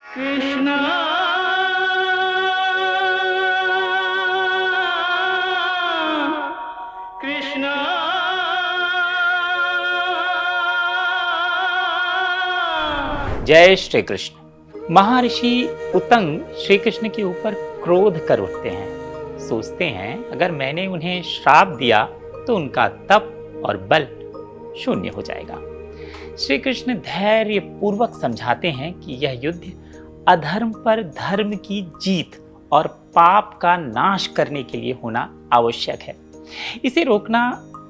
कृष्णा कृष्णा जय श्री कृष्ण। महर्षि उतंग श्री कृष्ण के ऊपर क्रोध कर उठते हैं। सोचते हैं अगर मैंने उन्हें श्राप दिया तो उनका तप और बल शून्य हो जाएगा। श्री कृष्ण धैर्य पूर्वक समझाते हैं कि यह युद्ध अधर्म पर धर्म की जीत और पाप का नाश करने के लिए होना आवश्यक है। इसे रोकना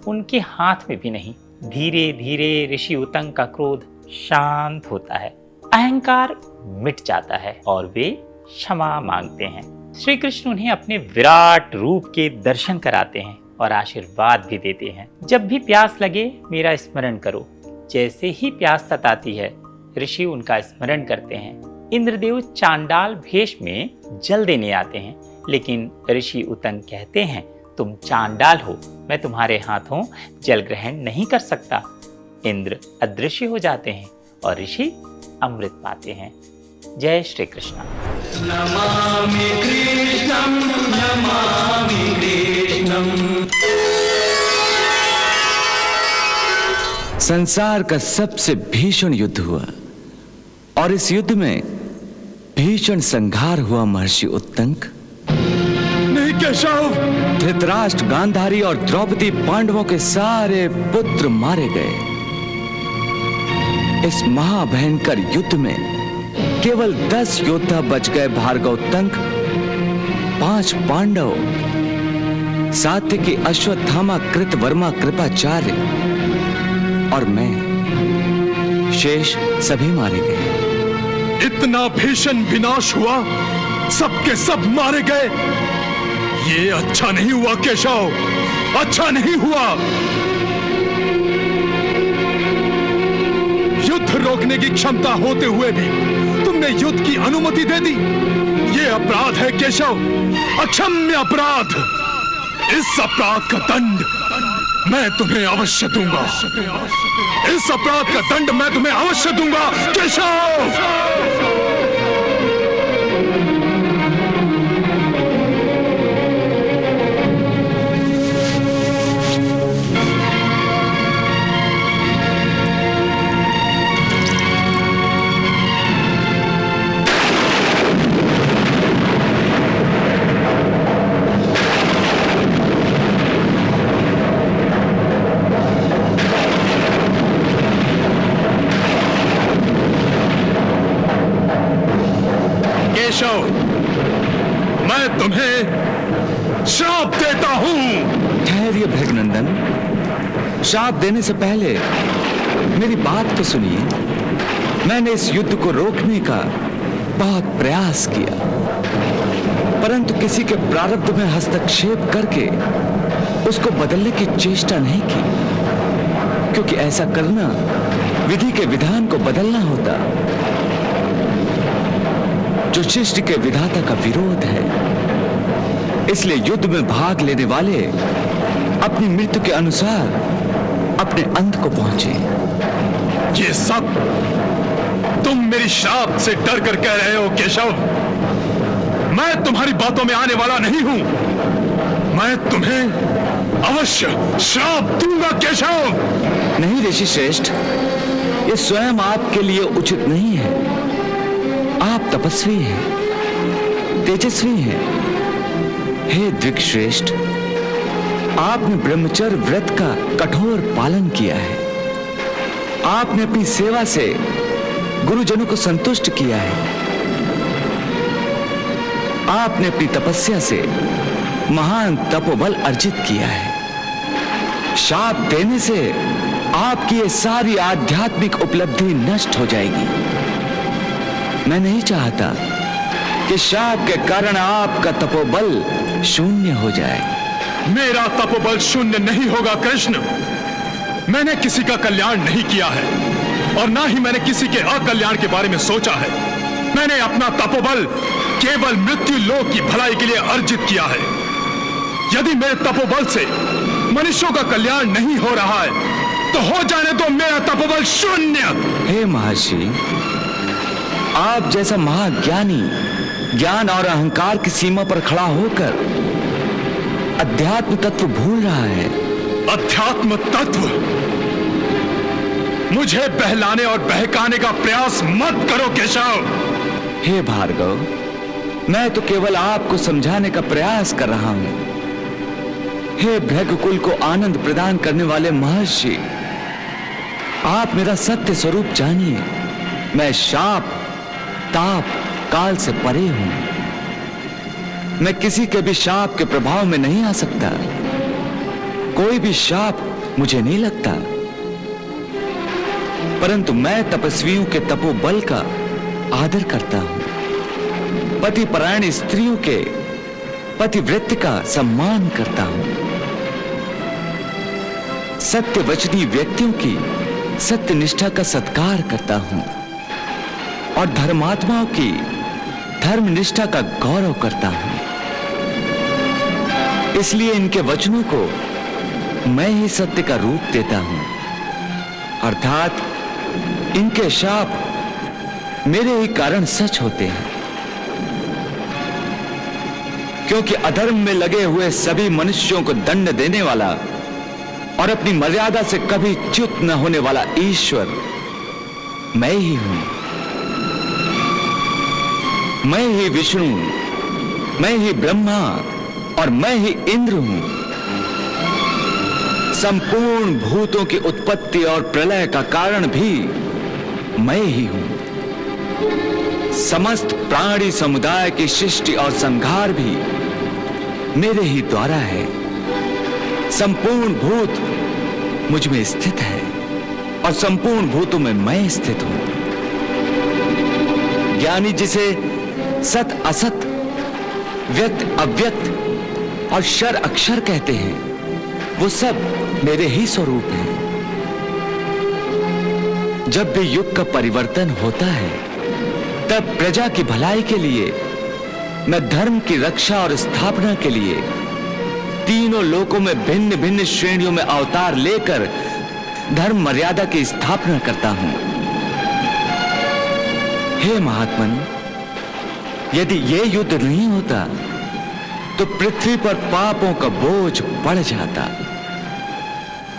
उनके हाथ में भी नहीं। धीरे धीरे ऋषि उतंग का क्रोध शांत होता है, अहंकार मिट जाता है और वे क्षमा मांगते हैं। श्री कृष्ण उन्हें अपने विराट रूप के दर्शन कराते हैं और आशीर्वाद भी देते हैं। जब भी प्यास लगे मेरा स्मरण करो। जैसे ही प्यास सताती है ऋषि उनका स्मरण करते हैं। इंद्रदेव चांडाल भेष में जल देने आते हैं, लेकिन ऋषि उतंग कहते हैं तुम चांडाल हो, मैं तुम्हारे हाथों जल ग्रहण नहीं कर सकता। इंद्र अदृश्य हो जाते हैं और ऋषि अमृत पाते हैं। जय श्री कृष्ण। नमामि कृष्णं नमामि कृष्णं। संसार का सबसे भीषण युद्ध हुआ और इस युद्ध में भीषण संहार हुआ महर्षि उत्तंक। नहीं केशव, धृतराष्ट्र, गांधारी और द्रौपदी पांडवों के सारे पुत्र मारे गए। इस महाभयंकर युद्ध में केवल 10 योद्धा बच गए। भार्गव उत्तंक, 5 पांडव, सात्यकी, अश्वत्थामा, कृतवर्मा, कृपाचार्य और मैं शेष सभी मारे गए। इतना भीषण विनाश हुआ, सबके सब मारे गए। ये अच्छा नहीं हुआ केशव, अच्छा नहीं हुआ। युद्ध रोकने की क्षमता होते हुए भी तुमने युद्ध की अनुमति दे दी। ये अपराध है केशव, अक्षम्य अपराध। इस अपराध का दंड मैं तुम्हें अवश्य दूंगा। इस अपराध का दंड मैं तुम्हें अवश्य दूंगा केशव। केशव, मैं तुम्हें श्राप देता हूं। धैर्य भृगनंदन, श्राप देने से पहले मेरी बात तो सुनिए। मैंने इस युद्ध को रोकने का बहुत प्रयास किया, परंतु किसी के प्रारब्ध में हस्तक्षेप करके उसको बदलने की चेष्टा नहीं की, क्योंकि ऐसा करना विधि के विधान को बदलना होता, जो सृष्टि के विधाता का विरोध है। इसलिए युद्ध में भाग लेने वाले अपनी मृत्यु के अनुसार अपने अंत को पहुंचे। ये सब तुम मेरी श्राप से डर कर कह रहे हो केशव। मैं तुम्हारी बातों में आने वाला नहीं हूं। मैं तुम्हें अवश्य श्राप दूंगा केशव। नहीं ऋषि श्रेष्ठ, ये स्वयं आपके लिए उचित नहीं है। आप तपस्वी हैं, तेजस्वी हैं। हे द्विगश्रेष्ठ, आपने ब्रह्मचर्य व्रत का कठोर पालन किया है। आपने अपनी सेवा से गुरुजनों को संतुष्ट किया है। आपने अपनी तपस्या से महान तपोबल अर्जित किया है। शाप देने से आपकी ये सारी आध्यात्मिक उपलब्धि नष्ट हो जाएगी। मैं नहीं चाहता कि शाप के कारण आपका तपोबल शून्य हो जाए। मेरा तपोबल शून्य नहीं होगा कृष्ण। मैंने किसी का कल्याण नहीं किया है और ना ही मैंने किसी के अकल्याण के बारे में सोचा है। मैंने अपना तपोबल केवल मृत्यु लोक की भलाई के लिए अर्जित किया है। यदि मेरे तपोबल से मनुष्यों का कल्याण नहीं हो रहा है तो हो जाने दो मेरा तपोबल शून्य। हे महर्षि, आप जैसा महाज्ञानी ज्ञान और अहंकार की सीमा पर खड़ा होकर अध्यात्म तत्व भूल रहा है। अध्यात्म तत्व? मुझे बहलाने और बहकाने का प्रयास मत करो केशव। हे भार्गव, मैं तो केवल आपको समझाने का प्रयास कर रहा हूं। हे भृगुकुल को आनंद प्रदान करने वाले महर्षि, आप मेरा सत्य स्वरूप जानिए। मैं शाप, ताप, काल से परे हूं। मैं किसी के भी शाप के प्रभाव में नहीं आ सकता। कोई भी शाप मुझे नहीं लगता। परंतु मैं तपस्वियों के तपोबल का आदर करता हूं। पतिपरायण स्त्रियों के पतिव्रत का सम्मान करता हूं। सत्यवचनी व्यक्तियों की सत्यनिष्ठा का सत्कार करता हूं और धर्मात्माओं की धर्मनिष्ठा का गौरव करता हूं। इसलिए इनके वचनों को मैं ही सत्य का रूप देता हूं, अर्थात इनके शाप मेरे ही कारण सच होते हैं। क्योंकि अधर्म में लगे हुए सभी मनुष्यों को दंड देने वाला और अपनी मर्यादा से कभी च्युत न होने वाला ईश्वर मैं ही हूं। मैं ही विष्णु, मैं ही ब्रह्मा और मैं ही इंद्र हूं। संपूर्ण भूतों की उत्पत्ति और प्रलय का कारण भी मैं ही हूं। समस्त प्राणी समुदाय की सृष्टि और संहार भी मेरे ही द्वारा है। संपूर्ण भूत मुझ में स्थित है और संपूर्ण भूतों में मैं स्थित हूं। ज्ञानी जिसे सत असत, व्यक्त अव्यक्त और क्षर अक्षर कहते हैं, वो सब मेरे ही स्वरूप हैं। जब भी युग का परिवर्तन होता है, तब प्रजा की भलाई के लिए, मैं धर्म की रक्षा और स्थापना के लिए तीनों लोकों में भिन्न भिन्न श्रेणियों में अवतार लेकर धर्म मर्यादा की स्थापना करता हूं। हे महात्मन, यदि यह युद्ध नहीं होता तो पृथ्वी पर पापों का बोझ बढ़ जाता।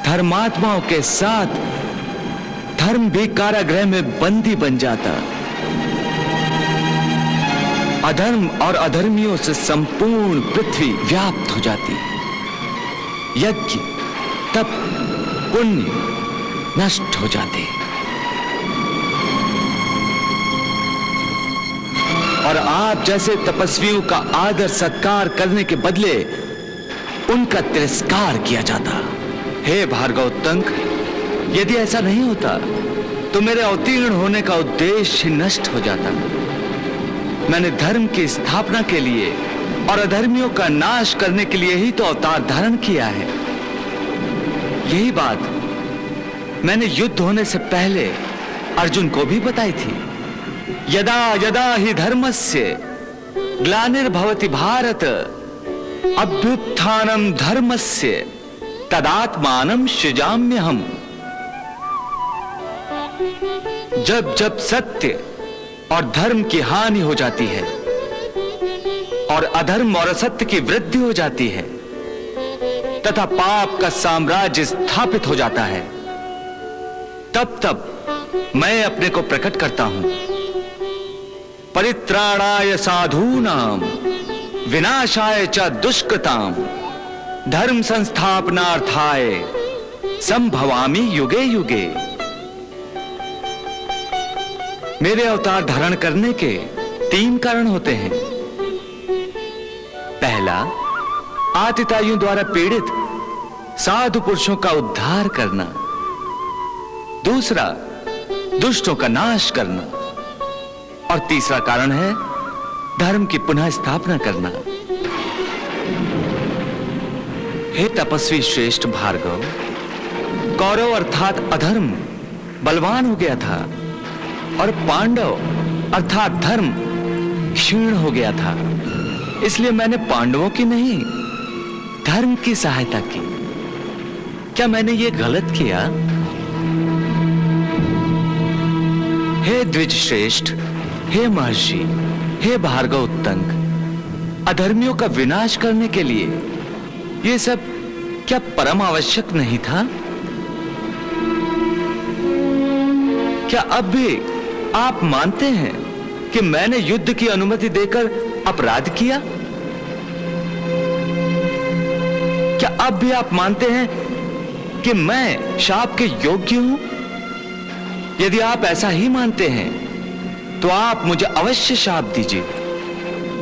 धर्मात्माओं के साथ धर्म भी कारागृह में बंदी बन जाता। अधर्म और अधर्मियों से संपूर्ण पृथ्वी व्याप्त हो जाती। यज्ञ, तप, पुण्य नष्ट हो जाते और आप जैसे तपस्वियों का आदर सत्कार करने के बदले उनका तिरस्कार किया जाता। हे भार्गवोत्तंक, यदि ऐसा नहीं होता तो मेरे अवतीर्ण होने का उद्देश्य नष्ट हो जाता। मैंने धर्म की स्थापना के लिए और अधर्मियों का नाश करने के लिए ही तो अवतार धारण किया है। यही बात मैंने युद्ध होने से पहले अर्जुन को भी बताई थी। यदा यदा हि धर्मस्य ग्लानिर्भवति भारत अभ्युत्थानम धर्मस्य तदात्मानं सृजाम्यहम्। जब जब सत्य और धर्म की हानि हो जाती है और अधर्म और असत्य की वृद्धि हो जाती है तथा पाप का साम्राज्य स्थापित हो जाता है, तब तब मैं अपने को प्रकट करता हूं। परित्राणाय साधूनाम विनाशाय च दुष्कृताम धर्म संस्थापनार्थाय संभवामि युगे युगे। मेरे अवतार धारण करने के 3 कारण होते हैं। पहला, आतिताइयों द्वारा पीड़ित साधु पुरुषों का उद्धार करना। दूसरा, दुष्टों का नाश करना। और तीसरा कारण है धर्म की पुनः स्थापना करना। हे तपस्वी श्रेष्ठ भार्गव, कौरव अर्थात अधर्म बलवान हो गया था और पांडव अर्थात धर्म क्षीण हो गया था। इसलिए मैंने पांडवों की नहीं, धर्म की सहायता की। क्या मैंने ये गलत किया? हे द्विज श्रेष्ठ, हे महर्षि, हे भार्गव उत्तंग, अधर्मियों का विनाश करने के लिए ये सब क्या परम आवश्यक नहीं था? क्या अब भी आप मानते हैं कि मैंने युद्ध की अनुमति देकर अपराध किया? क्या अब भी आप मानते हैं कि मैं शाप के योग्य हूं? यदि आप ऐसा ही मानते हैं तो आप मुझे अवश्य शाप दीजिए।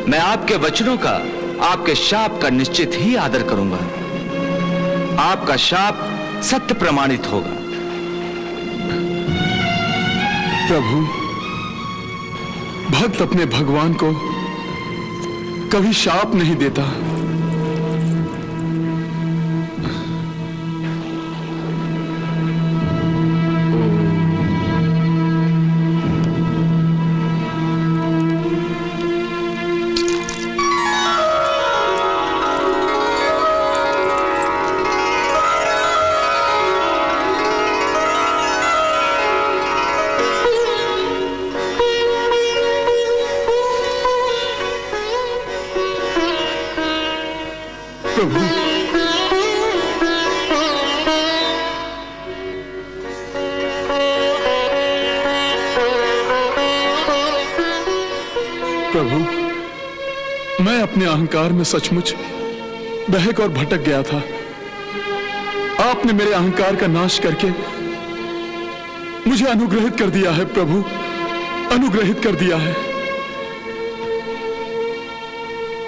मैं आपके वचनों का, आपके शाप का निश्चित ही आदर करूंगा। आपका शाप सत्य प्रमाणित होगा। प्रभु, भक्त अपने भगवान को कभी शाप नहीं देता। प्रभु, प्रभु, मैं अपने अहंकार में सचमुच बहक और भटक गया था। आपने मेरे अहंकार का नाश करके मुझे अनुग्रहित कर दिया है प्रभु, अनुग्रहित कर दिया है।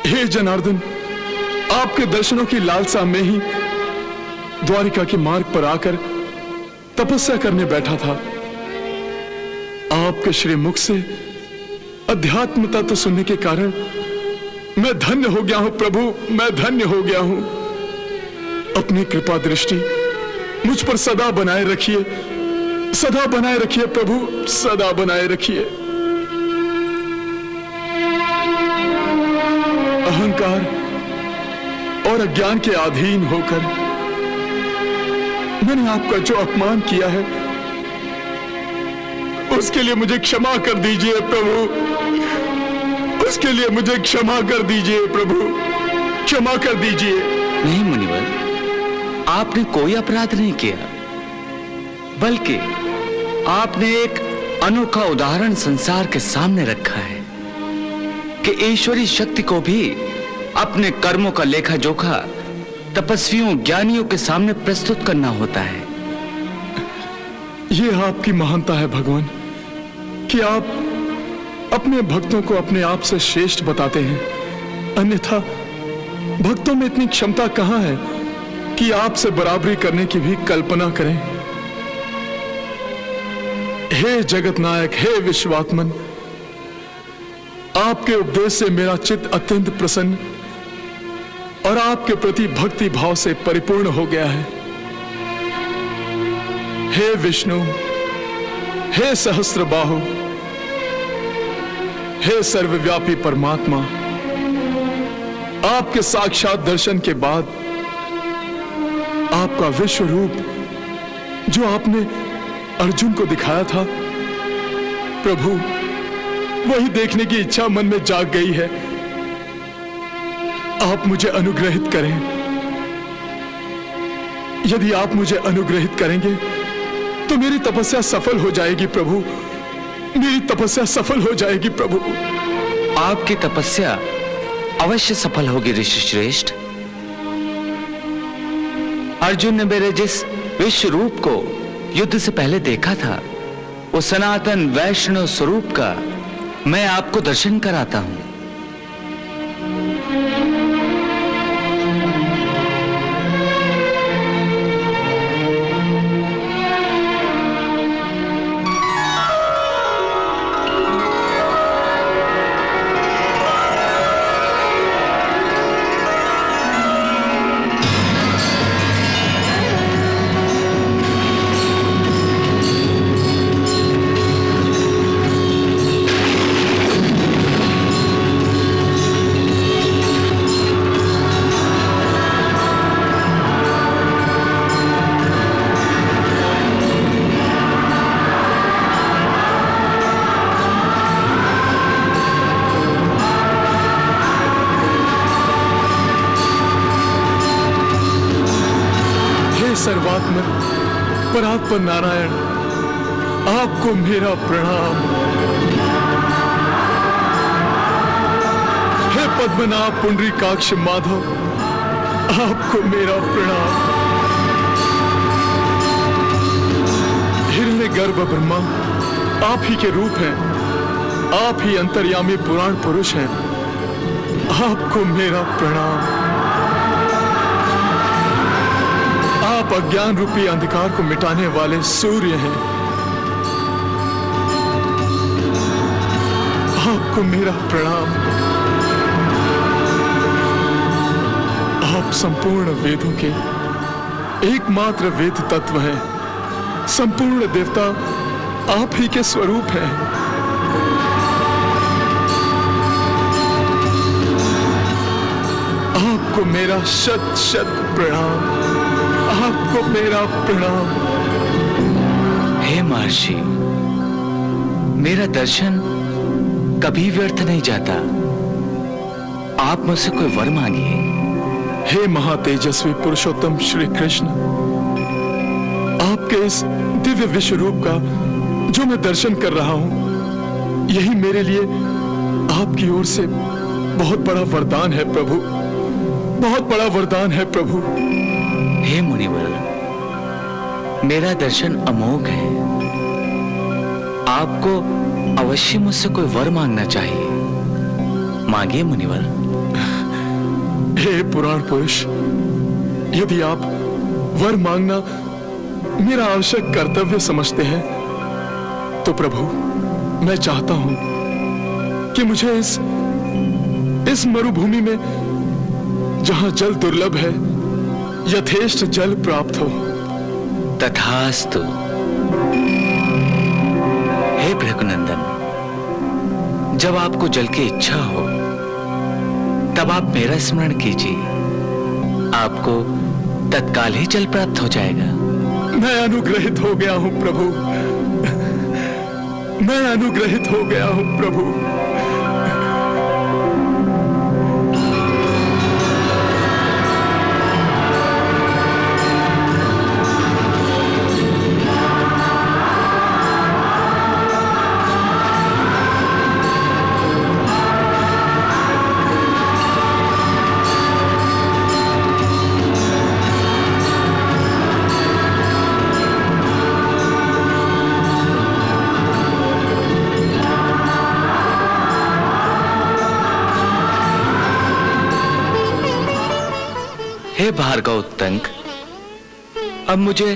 हे जनार्दन, आपके दर्शनों की लालसा में ही द्वारिका के मार्ग पर आकर तपस्या करने बैठा था। आपके श्री मुख से अध्यात्म तत्व सुनने के कारण मैं धन्य हो गया हूं प्रभु, मैं धन्य हो गया हूं। अपनी कृपा दृष्टि मुझ पर सदा बनाए रखिए, सदा बनाए रखिए प्रभु, सदा बनाए रखिए। अहंकार और अज्ञान के अधीन होकर मैंने आपका जो अपमान किया है उसके लिए मुझे क्षमा कर दीजिए प्रभु, उसके लिए मुझे क्षमा कर दीजिए प्रभु, क्षमा कर दीजिए। नहीं मुनिवर, आपने कोई अपराध नहीं किया, बल्कि आपने एक अनोखा उदाहरण संसार के सामने रखा है कि ईश्वरी शक्ति को भी अपने कर्मों का लेखा जोखा तपस्वियों, ज्ञानियों के सामने प्रस्तुत करना होता है। यह आपकी महानता है भगवान कि आप अपने भक्तों को अपने आप से श्रेष्ठ बताते हैं। अन्यथा भक्तों में इतनी क्षमता कहां है कि आपसे बराबरी करने की भी कल्पना करें। हे जगत नायक, हे विश्वात्मन, आपके उपदेश से मेरा चित्त अत्यंत प्रसन्न और आपके प्रति भक्ति भाव से परिपूर्ण हो गया है। हे विष्णु, हे सहस्त्रबाहु, हे सर्वव्यापी परमात्मा, आपके साक्षात दर्शन के बाद आपका विश्व रूप जो आपने अर्जुन को दिखाया था प्रभु, वही देखने की इच्छा मन में जाग गई है। आप मुझे अनुग्रहित करें। यदि आप मुझे अनुग्रहित करेंगे तो मेरी तपस्या सफल हो जाएगी प्रभु, मेरी तपस्या सफल हो जाएगी प्रभु। आपकी तपस्या अवश्य सफल होगी ऋषि श्रेष्ठ। अर्जुन ने मेरे जिस विश्व रूप को युद्ध से पहले देखा था, वो सनातन वैष्णव स्वरूप का मैं आपको दर्शन कराता हूं। सर्वात्मक परात्पर नारायण, आपको मेरा प्रणाम। हे पद्मनाभ पुंडरीकाक्ष माधव, आपको मेरा प्रणाम। हिरण्यगर्भ ब्रह्मा आप ही के रूप हैं, आप ही अंतर्यामी पुराण पुरुष हैं, आपको मेरा प्रणाम। आप अज्ञान रूपी अंधकार को मिटाने वाले सूर्य हैं, आपको मेरा प्रणाम। आप संपूर्ण वेदों के एकमात्र वेद तत्व हैं, संपूर्ण देवता आप ही के स्वरूप हैं। आपको मेरा शत शत प्रणाम, आपको मेरा प्रणाम। हे महर्षि, मेरा दर्शन कभी व्यर्थ नहीं जाता। आप मुझसे कोई वर मांगिए। हे महातेजस्वी पुरुषोत्तम श्री कृष्ण, आपके इस दिव्य विश्व रूप का जो मैं दर्शन कर रहा हूं, यही मेरे लिए आपकी ओर से बहुत बड़ा वरदान है प्रभु, बहुत बड़ा वरदान है प्रभु। हे मुनिवर, मेरा दर्शन अमोघ है। आपको अवश्य मुझसे कोई वर मांगना चाहिए। मांगिए मुनिवर। हे पुराण पुरुष, यदि आप वर मांगना मेरा आवश्यक कर्तव्य समझते हैं, तो प्रभु मैं चाहता हूं कि मुझे इस मरुभूमि में, जहां जल दुर्लभ है, यथेष्ट जल प्राप्त हो। तथास्तु। हे भृगुनंदन, जब आपको जल की इच्छा हो तब आप मेरा स्मरण कीजिए, आपको तत्काल ही जल प्राप्त हो जाएगा। मैं अनुग्रहित हो गया हूं प्रभु, मैं अनुग्रहित हो गया हूं प्रभु। हे भार्गव उत्तंक, अब मुझे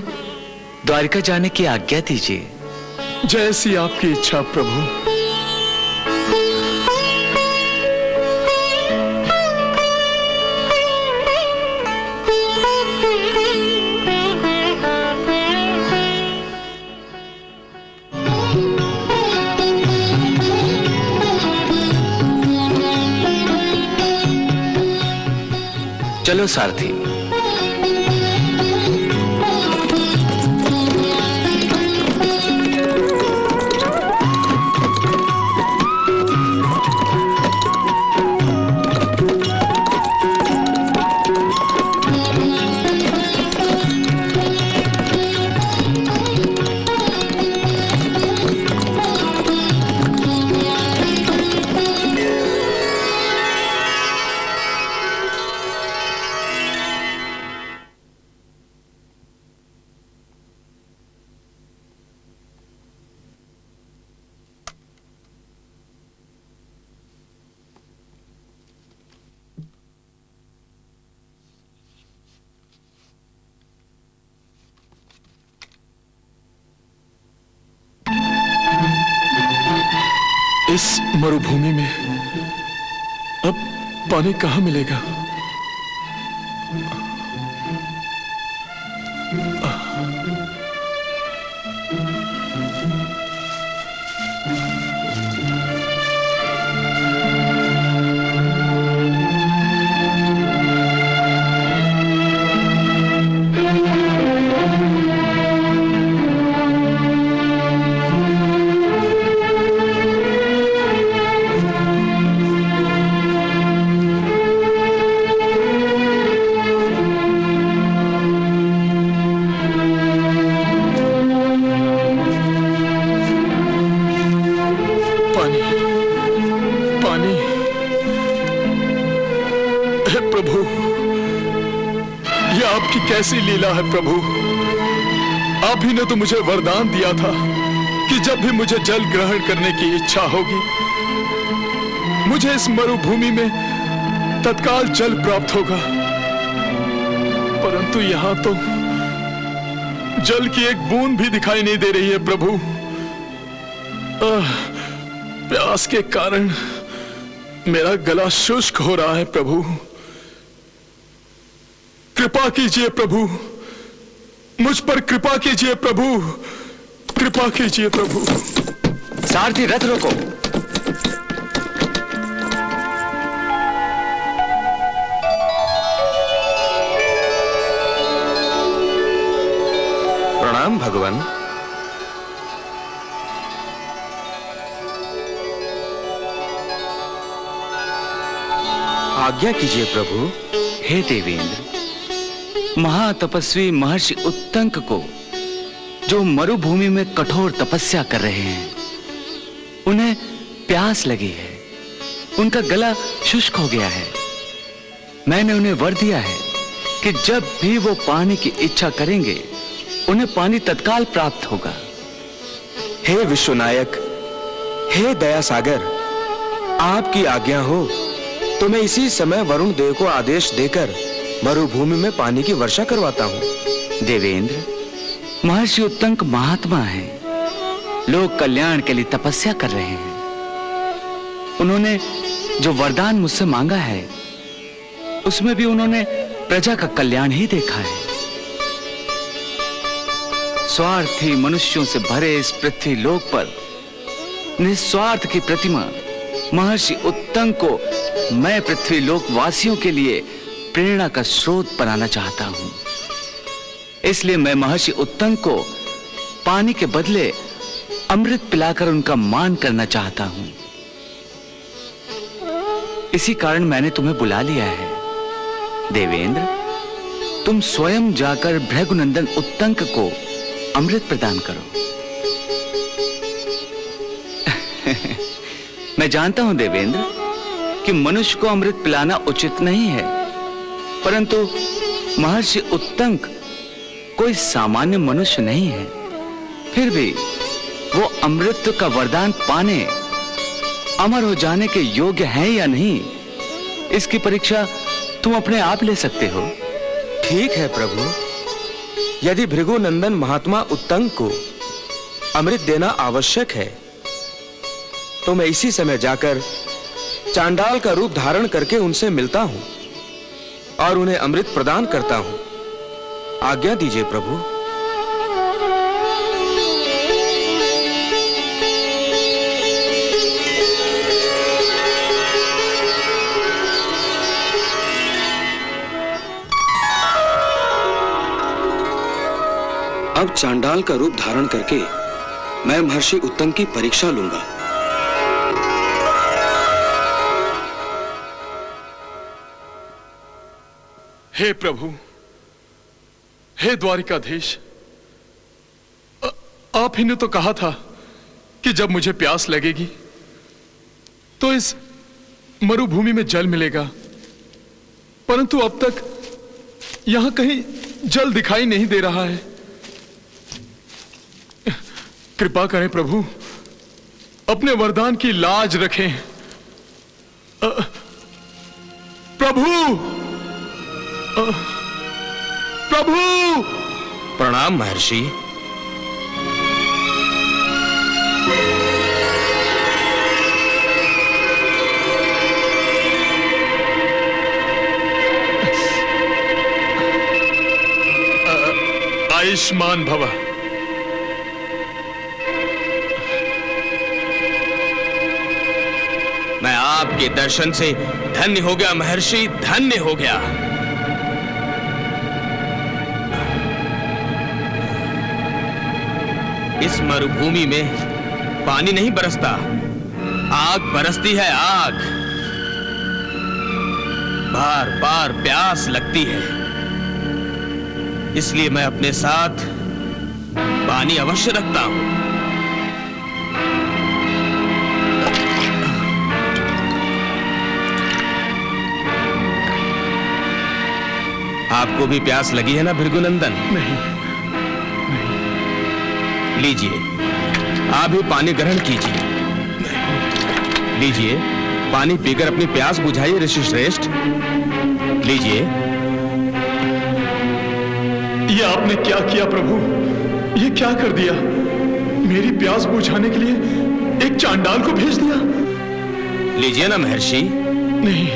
द्वारिका जाने की आज्ञा दीजिए। जैसी आपकी इच्छा प्रभु। चलो सारथी। इस मरुभूमि में अब पानी कहां मिलेगा? आपकी कैसी लीला है प्रभु। आप ही ने तो मुझे वरदान दिया था कि जब भी मुझे जल ग्रहण करने की इच्छा होगी, मुझे इस मरुभूमि में तत्काल जल प्राप्त होगा। परंतु यहां तो जल की एक बूंद भी दिखाई नहीं दे रही है प्रभु। प्यास के कारण मेरा गला शुष्क हो रहा है प्रभु। कृपा कीजिए प्रभु, मुझ पर कृपा कीजिए प्रभु, कृपा कीजिए प्रभु। सारथी रथ रोको। प्रणाम भगवान। आज्ञा कीजिए प्रभु। हे देवेंद्र, महातपस्वी महर्षि उत्तंक को, जो मरुभूमि में कठोर तपस्या कर रहे हैं, उन्हें प्यास लगी है, उनका गला शुष्क हो गया है। मैंने उन्हें वर दिया है कि जब भी वो पानी की इच्छा करेंगे, उन्हें पानी तत्काल प्राप्त होगा। हे विश्वनायक, हे दया सागर, आपकी आज्ञा हो तो मैं इसी समय वरुण देव को आदेश देकर मरुभूमि में पानी की वर्षा करवाता हूं। देवेंद्र, महर्षि उत्तंक महात्मा हैं, लोक कल्याण के लिए तपस्या कर रहे हैं। उन्होंने जो वरदान मुझसे मांगा है, उसमें भी उन्होंने प्रजा का कल्याण ही देखा है। स्वार्थी मनुष्यों से भरे इस पृथ्वी लोक पर निस्वार्थ की प्रतिमा महर्षि उत्तंक को मैं पृथ्वी लोक वासियों के लिए प्रेरणा का स्रोत बनाना चाहता हूं। इसलिए मैं महर्षि उत्तंक को पानी के बदले अमृत पिलाकर उनका मान करना चाहता हूं। इसी कारण मैंने तुम्हें बुला लिया है। देवेंद्र, तुम स्वयं जाकर भृगुनंदन उत्तंक को अमृत प्रदान करो। मैं जानता हूं देवेंद्र कि मनुष्य को अमृत पिलाना उचित नहीं है, परंतु महर्षि उत्तंक कोई सामान्य मनुष्य नहीं है। फिर भी वो अमृत का वरदान पाने, अमर हो जाने के योग्य हैं या नहीं, इसकी परीक्षा तुम अपने आप ले सकते हो। ठीक है प्रभु, यदि भृगुनंदन महात्मा उत्तंक को अमृत देना आवश्यक है, तो मैं इसी समय जाकर चांडाल का रूप धारण करके उनसे मिलता हूं और उन्हें अमृत प्रदान करता हूं। आज्ञा दीजिए प्रभु। अब चांडाल का रूप धारण करके मैं महर्षि उत्तंक की परीक्षा लूंगा। हे प्रभु, हे द्वारिकाधीश, आप ही ने तो कहा था कि जब मुझे प्यास लगेगी तो इस मरुभूमि में जल मिलेगा, परंतु अब तक यहां कहीं जल दिखाई नहीं दे रहा है। कृपा करें प्रभु, अपने वरदान की लाज रखें। प्रभु, प्रभु। प्रणाम महर्षि। आयुष्मान भव। मैं आपके दर्शन से धन्य हो गया महर्षि, धन्य हो गया। इस मरुभूमि में पानी नहीं बरसता, आग बरसती है, आग। बार बार प्यास लगती है, इसलिए मैं अपने साथ पानी अवश्य रखता हूं। आपको भी प्यास लगी है ना भृगुनंदन? नहीं। लीजिए, आप भी पानी ग्रहण कीजिए। लीजिए, पानी पीकर अपनी प्यास बुझाइए ऋषि श्रेष्ठ। लीजिए। ये आपने क्या किया प्रभु? ये क्या कर दिया? मेरी प्यास बुझाने के लिए एक चांडाल को भेज दिया। लीजिए ना महर्षि। नहीं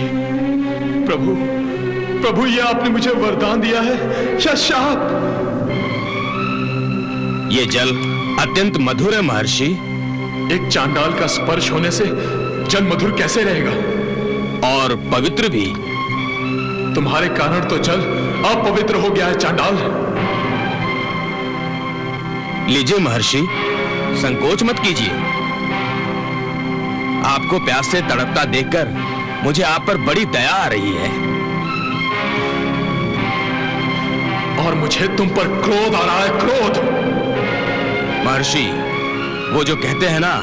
प्रभु, प्रभु ये आपने मुझे वरदान दिया है या शाप? ये जल अत्यंत मधुर है महर्षि। एक चांडाल का स्पर्श होने से जल मधुर कैसे रहेगा? और पवित्र भी। तुम्हारे कारण तो जल अपवित्र हो गया है चांडाल। लीजिए महर्षि, संकोच मत कीजिए। आपको प्यास से तड़पता देखकर मुझे आप पर बड़ी दया आ रही है। और मुझे तुम पर क्रोध आ रहा है, क्रोध। महर्षि, वो जो कहते हैं ना,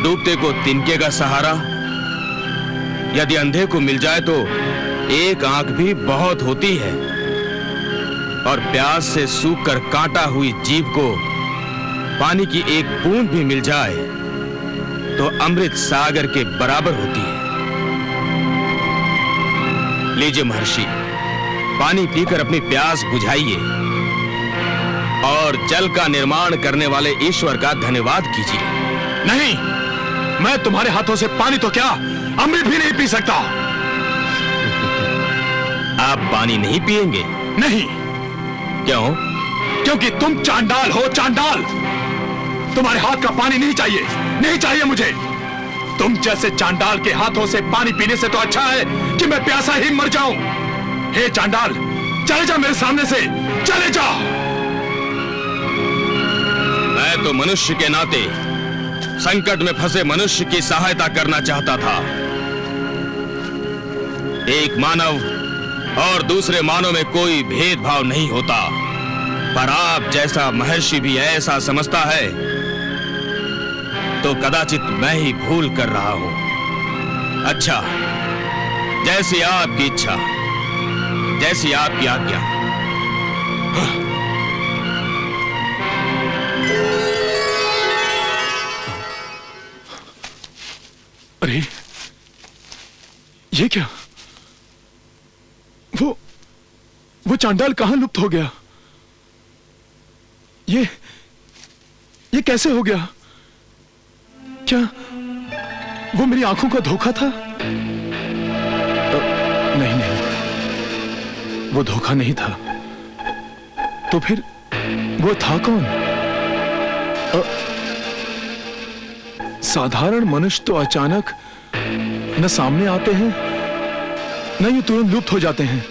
डूबते को तिनके का सहारा। यदि अंधे को मिल जाए तो एक आंख भी बहुत होती है, और प्यास से सूख कर कांटा हुई जीभ को पानी की एक बूंद भी मिल जाए तो अमृत सागर के बराबर होती है। लीजिए महर्षि, पानी पीकर अपनी प्यास बुझाइए और जल का निर्माण करने वाले ईश्वर का धन्यवाद कीजिए। नहीं, मैं तुम्हारे हाथों से पानी तो क्या, अमृत भी नहीं पी सकता। आप पानी नहीं पिएंगे? नहीं। क्यों? क्योंकि तुम चांडाल हो, चांडाल। तुम्हारे हाथ का पानी नहीं चाहिए, नहीं चाहिए मुझे। तुम जैसे चांडाल के हाथों से पानी पीने से तो अच्छा है कि मैं प्यासा ही मर जाऊं। हे चांडाल, चले जा मेरे सामने से, चले जा। मैं तो मनुष्य के नाते संकट में फंसे मनुष्य की सहायता करना चाहता था। एक मानव और दूसरे मानव में कोई भेदभाव नहीं होता, पर आप जैसा महर्षि भी ऐसा समझता है तो कदाचित मैं ही भूल कर रहा हूं। अच्छा, जैसी आपकी इच्छा, जैसी आपकी आज्ञा। अरे ये क्या? वो चांडाल कहां लुप्त हो गया? ये कैसे हो गया? क्या वो मेरी आंखों का धोखा था? नहीं नहीं, वो धोखा नहीं था। तो फिर वो था कौन? साधारण मनुष्य तो अचानक न सामने आते हैं न ये तुरंत लुप्त हो जाते हैं।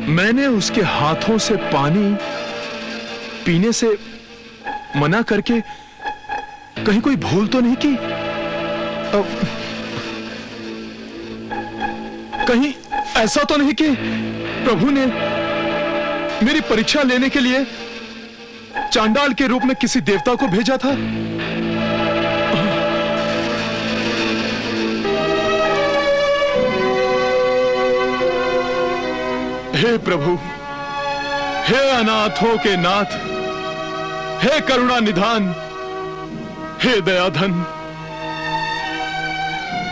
मैंने उसके हाथों से पानी पीने से मना करके कहीं कोई भूल तो नहीं की? कहीं ऐसा तो नहीं कि प्रभु ने मेरी परीक्षा लेने के लिए चांडाल के रूप में किसी देवता को भेजा था? हे प्रभु, हे अनाथों के नाथ, हे करुणा निधान, हे दयाधन,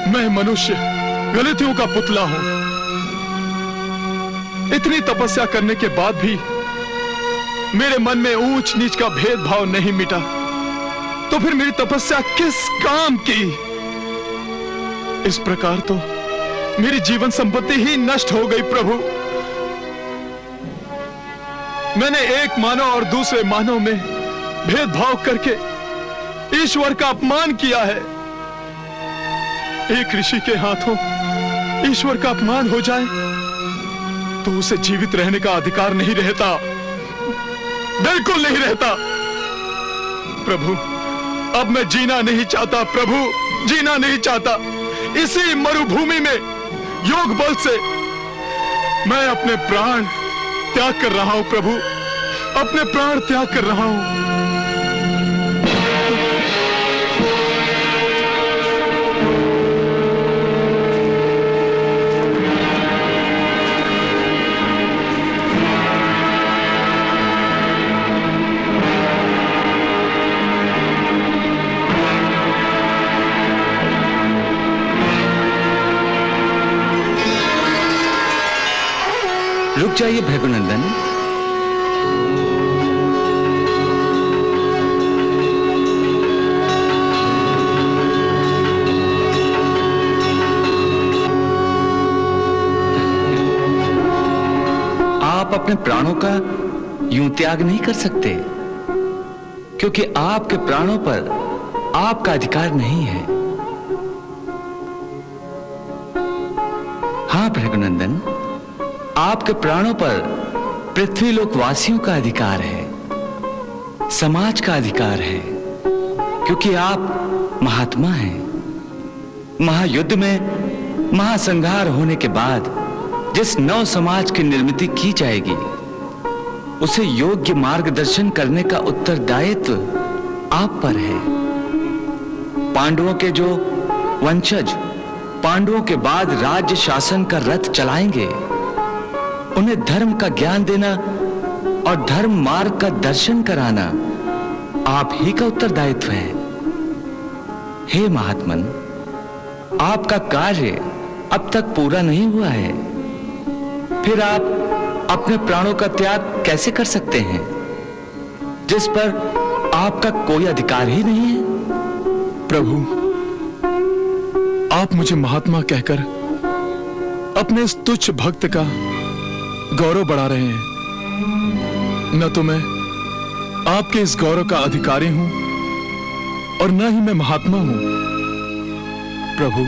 मैं मनुष्य गलतियों का पुतला हूं। इतनी तपस्या करने के बाद भी मेरे मन में ऊंच नीच का भेदभाव नहीं मिटा, तो फिर मेरी तपस्या किस काम की? इस प्रकार तो मेरी जीवन संपत्ति ही नष्ट हो गई प्रभु। मैंने एक मानव और दूसरे मानव में भेदभाव करके ईश्वर का अपमान किया है। एक ऋषि के हाथों ईश्वर का अपमान हो जाए तो उसे जीवित रहने का अधिकार नहीं रहता, बिल्कुल नहीं रहता। प्रभु, अब मैं जीना नहीं चाहता प्रभु, जीना नहीं चाहता। इसी मरुभूमि में योग बल से मैं अपने प्राण त्याग कर रहा हूं प्रभु, अपने प्राण त्याग कर रहा हूं। रुक जाइए भृगुनंदन। आप अपने प्राणों का यूं त्याग नहीं कर सकते, क्योंकि आपके प्राणों पर आपका अधिकार नहीं है। हाँ भृगुनंदन, आपके प्राणों पर पृथ्वीलोक वासियों का अधिकार है, समाज का अधिकार है, क्योंकि आप महात्मा हैं। महायुद्ध में महासंहार होने के बाद जिस नव समाज की निर्मित की जाएगी, उसे योग्य मार्गदर्शन करने का उत्तरदायित्व आप पर है। पांडवों के जो वंशज पांडवों के बाद राज्य शासन का रथ चलाएंगे, उन्हें धर्म का ज्ञान देना और धर्म मार्ग का दर्शन कराना आप ही का उत्तरदायित्व है। हे महात्मन, आपका कार्य अब तक पूरा नहीं हुआ है, फिर आप अपने प्राणों का त्याग कैसे कर सकते हैं, जिस पर आपका कोई अधिकार ही नहीं है? प्रभु, आप मुझे महात्मा कहकर अपने इस तुच्छ भक्त का गौरव बढ़ा रहे हैं। न तो मैं आपके इस गौरव का अधिकारी हूं और न ही मैं महात्मा हूं। प्रभु,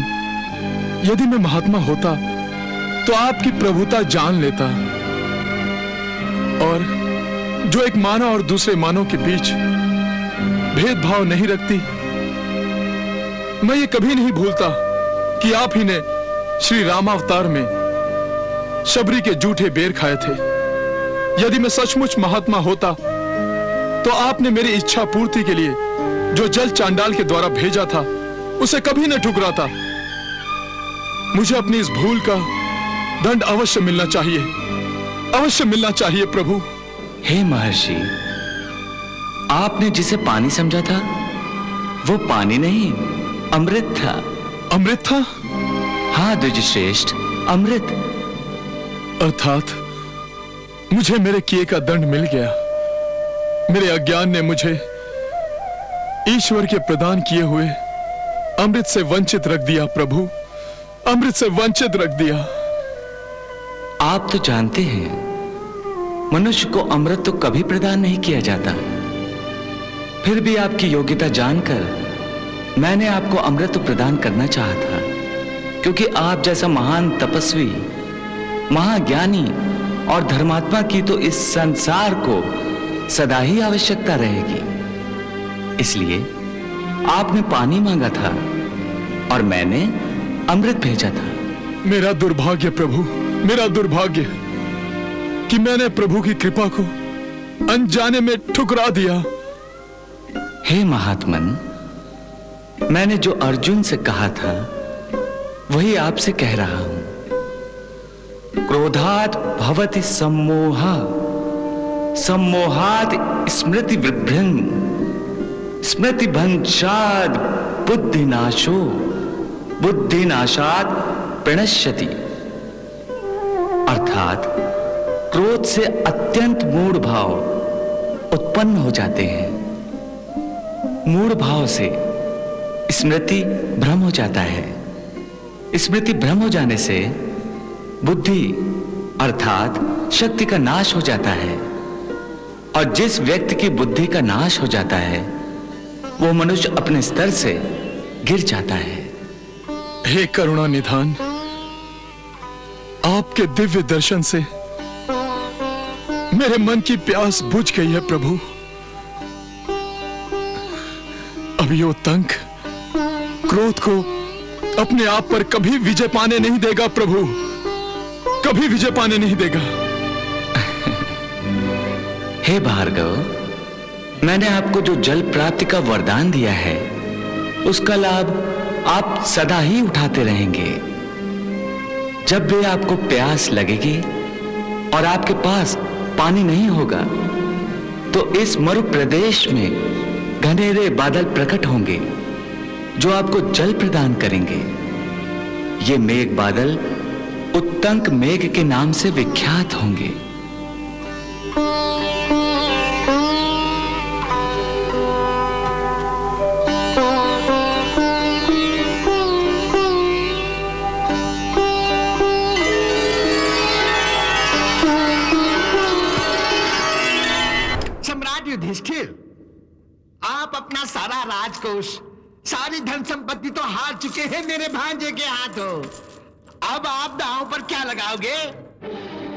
यदि मैं महात्मा होता तो आपकी प्रभुता जान लेता, और जो एक मानव और दूसरे मानव के बीच भेदभाव नहीं रखती, मैं ये कभी नहीं भूलता कि आप ही ने श्री रामावतार में शबरी के जूठे बेर खाए थे। यदि मैं सचमुच महात्मा होता तो आपने मेरी इच्छा पूर्ति के लिए जो जल चांडाल के द्वारा भेजा था, उसे कभी न ठुकराता। मुझे अपनी इस भूल का दंड अवश्य मिलना चाहिए, अवश्य मिलना चाहिए प्रभु। हे महर्षि, आपने जिसे पानी समझा था वो पानी नहीं, अमृत था। अमृत था? हाँ द्विजश्रेष्ठ, अमृत। अर्थात मुझे मेरे किए का दंड मिल गया। मेरे अज्ञान ने मुझे ईश्वर के प्रदान किए हुए अमृत से वंचित रख दिया प्रभु, अमृत से वंचित रख दिया। आप तो जानते हैं, मनुष्य को अमृत तो कभी प्रदान नहीं किया जाता। फिर भी आपकी योग्यता जानकर मैंने आपको अमृत प्रदान करना चाहा था, क्योंकि आप जैसा महान तपस्वी, महाज्ञानी और धर्मात्मा की तो इस संसार को सदा ही आवश्यकता रहेगी। इसलिए आपने पानी मांगा था और मैंने अमृत भेजा था। मेरा दुर्भाग्य प्रभु, मेरा दुर्भाग्य कि मैंने प्रभु की कृपा को अनजाने में ठुकरा दिया। हे महात्मन, मैंने जो अर्जुन से कहा था वही आपसे कह रहा हूं। क्रोधात् भवति सम्मोहा, सम्मोहात् स्मृति विभ्रम, स्मृति भंशात् बुद्धिनाशो, बुद्धिनाशात् प्रणश्यति। अर्थात क्रोध से अत्यंत मूढ़ भाव उत्पन्न हो जाते हैं। मूढ़ भाव से स्मृति भ्रम हो जाता है। स्मृति भ्रम हो जाने से बुद्धि अर्थात शक्ति का नाश हो जाता है, और जिस व्यक्ति की बुद्धि का नाश हो जाता है वो मनुष्य अपने स्तर से गिर जाता है। हे करुणा निधान, आपके दिव्य दर्शन से मेरे मन की प्यास बुझ गई है प्रभु। अब ये उतंक क्रोध को अपने आप पर कभी विजय पाने नहीं देगा प्रभु, कभी विजय पाने नहीं देगा। हे भार्गव, मैंने आपको जो जल प्राप्ति का वरदान दिया है उसका लाभ आप सदा ही उठाते रहेंगे। जब भी आपको प्यास लगेगी और आपके पास पानी नहीं होगा तो इस मरु प्रदेश में घनेरे बादल प्रकट होंगे जो आपको जल प्रदान करेंगे। ये मेघ बादल उत्तंक मेघ के नाम से विख्यात होंगे। सम्राट युधिष्ठिर, आप अपना सारा राजकोष, सारी धन संपत्ति तो हार चुके हैं मेरे भांजे के हाथों। अब आप दांव पर क्या लगाओगे?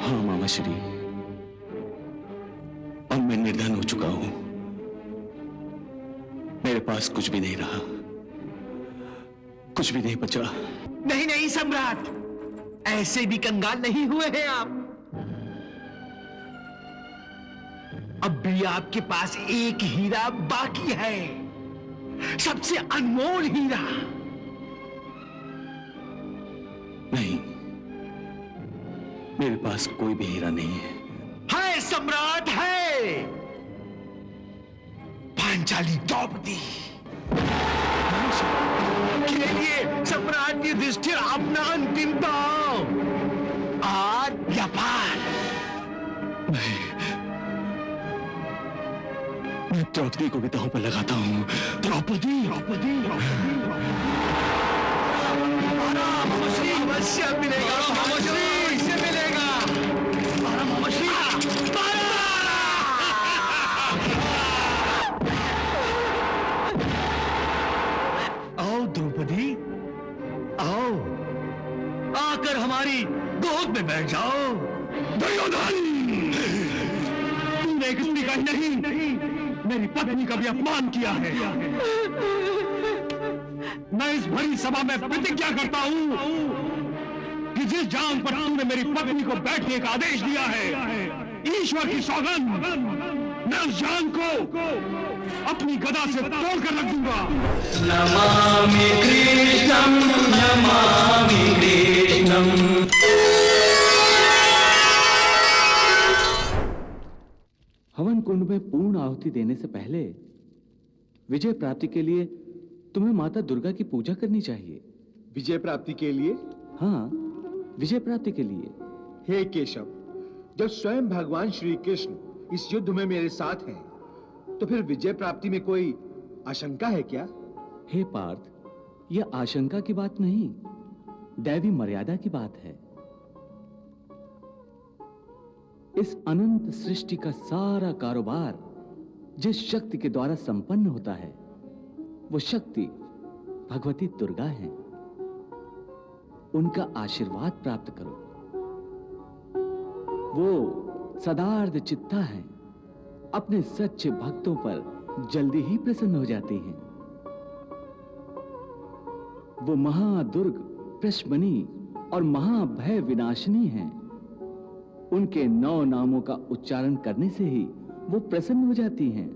हाँ मामा श्री, अब मैं निर्धन हो चुका हूं। मेरे पास कुछ भी नहीं रहा, कुछ भी नहीं बचा। नहीं नहीं सम्राट, ऐसे भी कंगाल नहीं हुए हैं आप। अब भी आपके पास एक हीरा बाकी है, सबसे अनमोल हीरा। नहीं, मेरे पास कोई भी हीरा नहीं है। है सम्राट, है पांचाली द्रौपदी। खेलिए सम्राट युधिष्ठिर अपना अंतिम दांव, आर या पार। मैं द्रौपदी को भी दांव पर लगाता हूं। द्रौपदी, द्रौपदी, अवश्य मिलेगा, अवश्य मिलेगा। आओ द्रौपदी, आओ, आकर हमारी गोद में बैठ जाओ। दुर्योधन, तूने एक स्त्री का ही नहीं, मेरी पत्नी का भी अपमान किया है। मैं इस भरी सभा में प्रतिज्ञा करता हूं कि जिस जान पर तूने मेरी पत्नी को बैठने का आदेश दिया है, ईश्वर की सौगंध, मैं उस जान को अपनी गदा से तोड़कर रख दूंगा। नमामि कृष्णं नमामि कृष्णं। हवन कुंड में पूर्ण आहुति देने से पहले विजय प्राप्ति के लिए तुम्हें माता दुर्गा की पूजा करनी चाहिए। विजय प्राप्ति के लिए? हाँ, विजय प्राप्ति के लिए। हे केशव, जब स्वयं भगवान श्री कृष्ण इस युद्ध में मेरे साथ हैं, तो फिर विजय प्राप्ति में कोई आशंका है क्या? हे पार्थ, यह आशंका की बात नहीं, दैवी मर्यादा की बात है। इस अनंत सृष्टि का सारा कारोबार जिस शक्ति के द्वारा संपन्न होता है, वो शक्ति भगवती दुर्गा है। उनका आशीर्वाद प्राप्त करो। वो सदार्थ चित्ता है, अपने सच्चे भक्तों पर जल्दी ही प्रसन्न हो जाती हैं। वो महादुर्ग, प्रशमनी और महाभय विनाशिनी हैं। उनके 9 नामों का उच्चारण करने से ही वो प्रसन्न हो जाती हैं।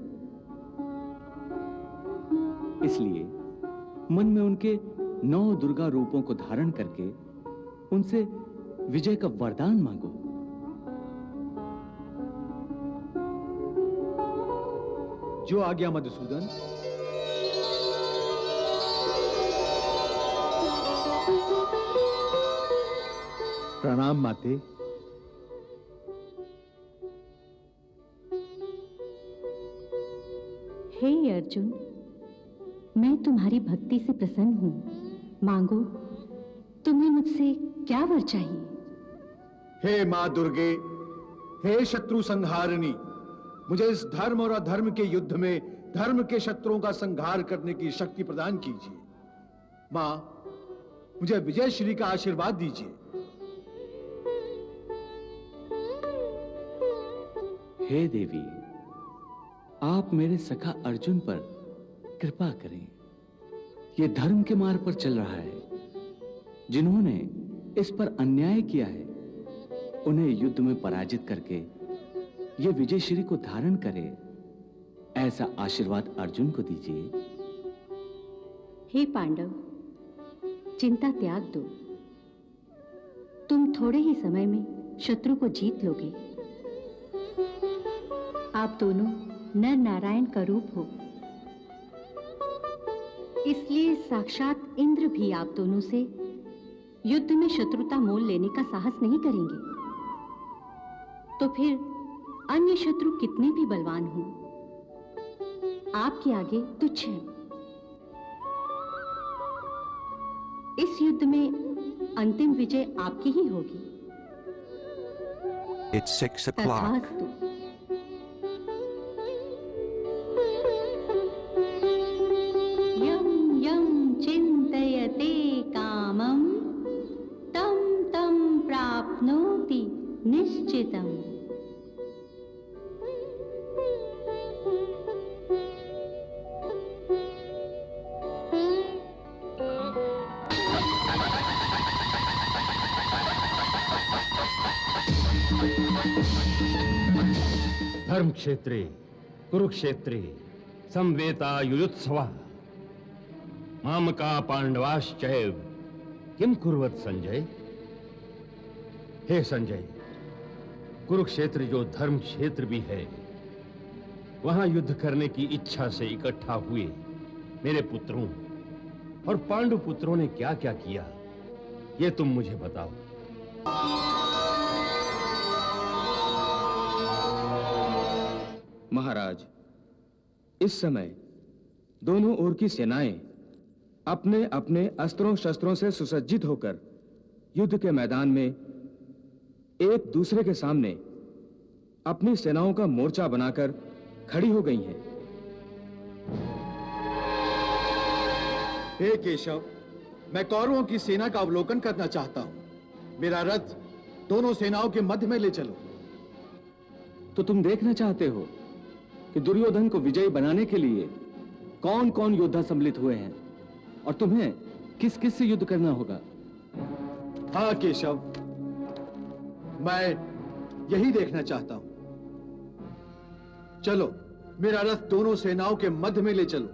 इसलिए मन में उनके 9 दुर्गा रूपों को धारण करके उनसे विजय का वरदान मांगो। जो आज्ञा मधुसूदन। प्रणाम माते। हे अर्जुन, मैं तुम्हारी भक्ति से प्रसन्न हूं। मांगो, तुम्हें मुझसे क्या वर चाहिए? हे मां दुर्गे, हे शत्रु संहारिणी, मुझे इस धर्म और अधर्म के युद्ध में धर्म के शत्रुओं का संहार करने की शक्ति प्रदान कीजिए। मां, मुझे विजय श्री का आशीर्वाद दीजिए। हे देवी, आप मेरे सखा अर्जुन पर कृपा करें। ये धर्म के मार्ग पर चल रहा है। जिन्होंने इस पर अन्याय किया है, उन्हें युद्ध में पराजित करके ये विजय श्री को धारण करे, ऐसा आशीर्वाद अर्जुन को दीजिए। हे पांडव, चिंता त्याग दो। तुम थोड़े ही समय में शत्रु को जीत लोगे। आप दोनों नर नारायण का रूप हो, इसलिए साक्षात इंद्र भी आप दोनों से युद्ध में शत्रुता मोल लेने का साहस नहीं करेंगे, तो फिर अन्य शत्रु कितने भी बलवान हों, आपके आगे तुच्छ हैं। इस युद्ध में अंतिम विजय आपकी ही होगी। It's 6 o'clock. तथास्तु। यं यं चिन्तयते कामं तं तं प्राप्नोति निश्चितम्। धर्म क्षेत्रे कुरुक्षेत्रे संवेता युयुत्सवा मामका पांडवाश्चैव किम कुर्वत संजय। हे संजय, कुरुक्षेत्र जो धर्म क्षेत्र भी है, वहां युद्ध करने की इच्छा से इकट्ठा हुए मेरे पुत्रों और पांडु पुत्रों ने क्या क्या किया, ये तुम मुझे बताओ। महाराज, इस समय दोनों ओर की सेनाएं अपने अपने अस्त्रों शस्त्रों से सुसज्जित होकर युद्ध के मैदान में एक दूसरे के सामने अपनी सेनाओं का मोर्चा बनाकर खड़ी हो गई हैं। हे केशव, मैं कौरवों की सेना का अवलोकन करना चाहता हूं। मेरा रथ दोनों सेनाओं के मध्य में ले चलो। तो तुम देखना चाहते हो कि दुर्योधन को विजयी बनाने के लिए कौन कौन योद्धा सम्मिलित हुए हैं और तुम्हें किस किस से युद्ध करना होगा। हाँ केशव, मैं यही देखना चाहता हूं। चलो, मेरा रथ दोनों सेनाओं के मध्य में ले चलो।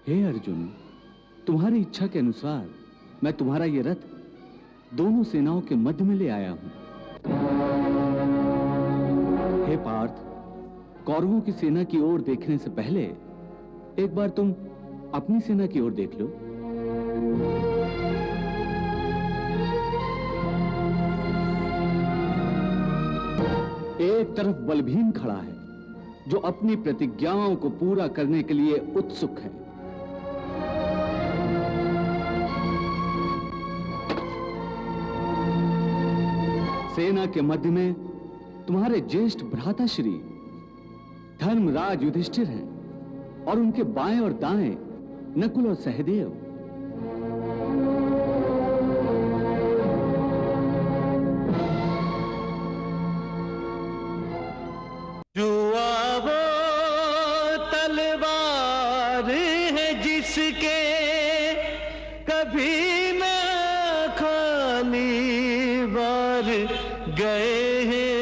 हे अर्जुन, तुम्हारी इच्छा के अनुसार मैं तुम्हारा ये रथ दोनों सेनाओं के मध्य में ले आया हूं। हे पार्थ, कौरवों की सेना की ओर देखने से पहले एक बार तुम अपनी सेना की ओर देख लो। एक तरफ बलभीम खड़ा है, जो अपनी प्रतिज्ञाओं को पूरा करने के लिए उत्सुक है। सेना के मध्य में तुम्हारे ज्येष्ठ भ्राता श्री धर्मराज युधिष्ठिर हैं और उनके बाएं और दाएं नकुल और सहदेव। जुआ वो तलवार है जिसके कभी न खाली बार गए हैं,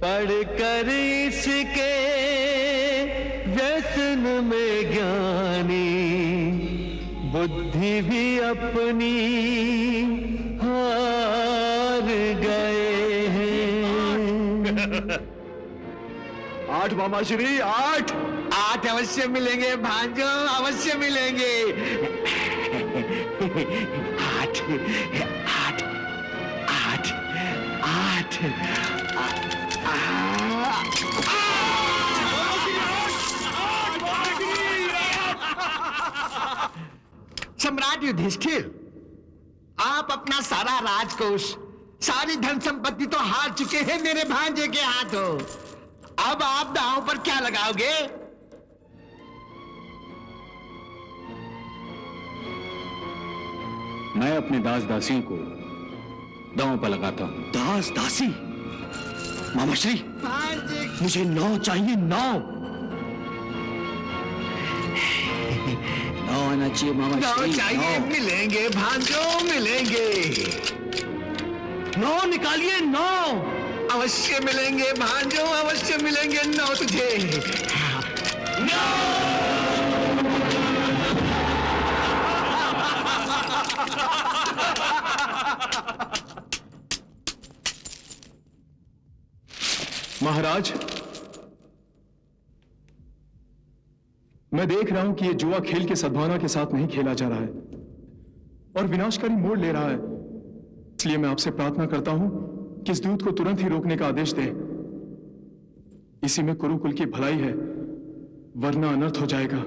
पढ़कर इसके व्यसन में ज्ञानी बुद्धि भी अपनी हार गए हैं। 8 मामा श्री, 8 अवश्य मिलेंगे भांजो, अवश्य मिलेंगे। 8 8 8 8 सम्राट युधिष्ठिर, आप अपना सारा राजकोष, सारी धन संपत्ति तो हार चुके हैं मेरे भांजे के हाथों। अब आप दांव पर क्या लगाओगे? मैं अपने दास दासियों को दांव पर लगाता हूं। दास दासी? मामाश्री, भांजे, मुझे 9 चाहिए, 9 आना चाहिए मामाश्री। 9 चाहिए, मिलेंगे भांजो, मिलेंगे। 9 निकालिए, 9 अवश्य मिलेंगे भांजो, अवश्य मिलेंगे 9 तुझे। महाराज, मैं देख रहा हूं कि यह जुआ खेल के सद्भावना के साथ नहीं खेला जा रहा है और विनाशकारी मोड़ ले रहा है। इसलिए मैं आपसे प्रार्थना करता हूं कि इस दूत को तुरंत ही रोकने का आदेश दें। इसी में कुरुकुल की भलाई है, वरना अनर्थ हो जाएगा।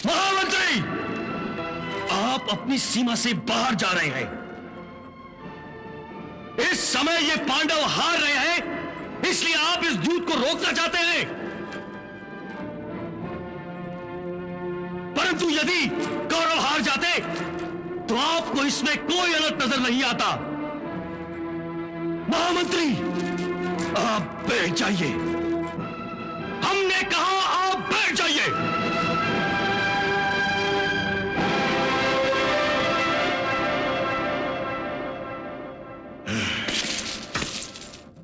महामंत्री, आप अपनी सीमा से बाहर जा रहे हैं। इस समय ये पांडव हार रहे हैं, इसलिए आप इस दूत को रोकना चाहते हैं। परंतु यदि कौरव हार जाते तो आपको इसमें कोई अनर्थ नजर नहीं आता। महामंत्री, आप बैठ जाइए। हमने कहा आप बैठ जाइए।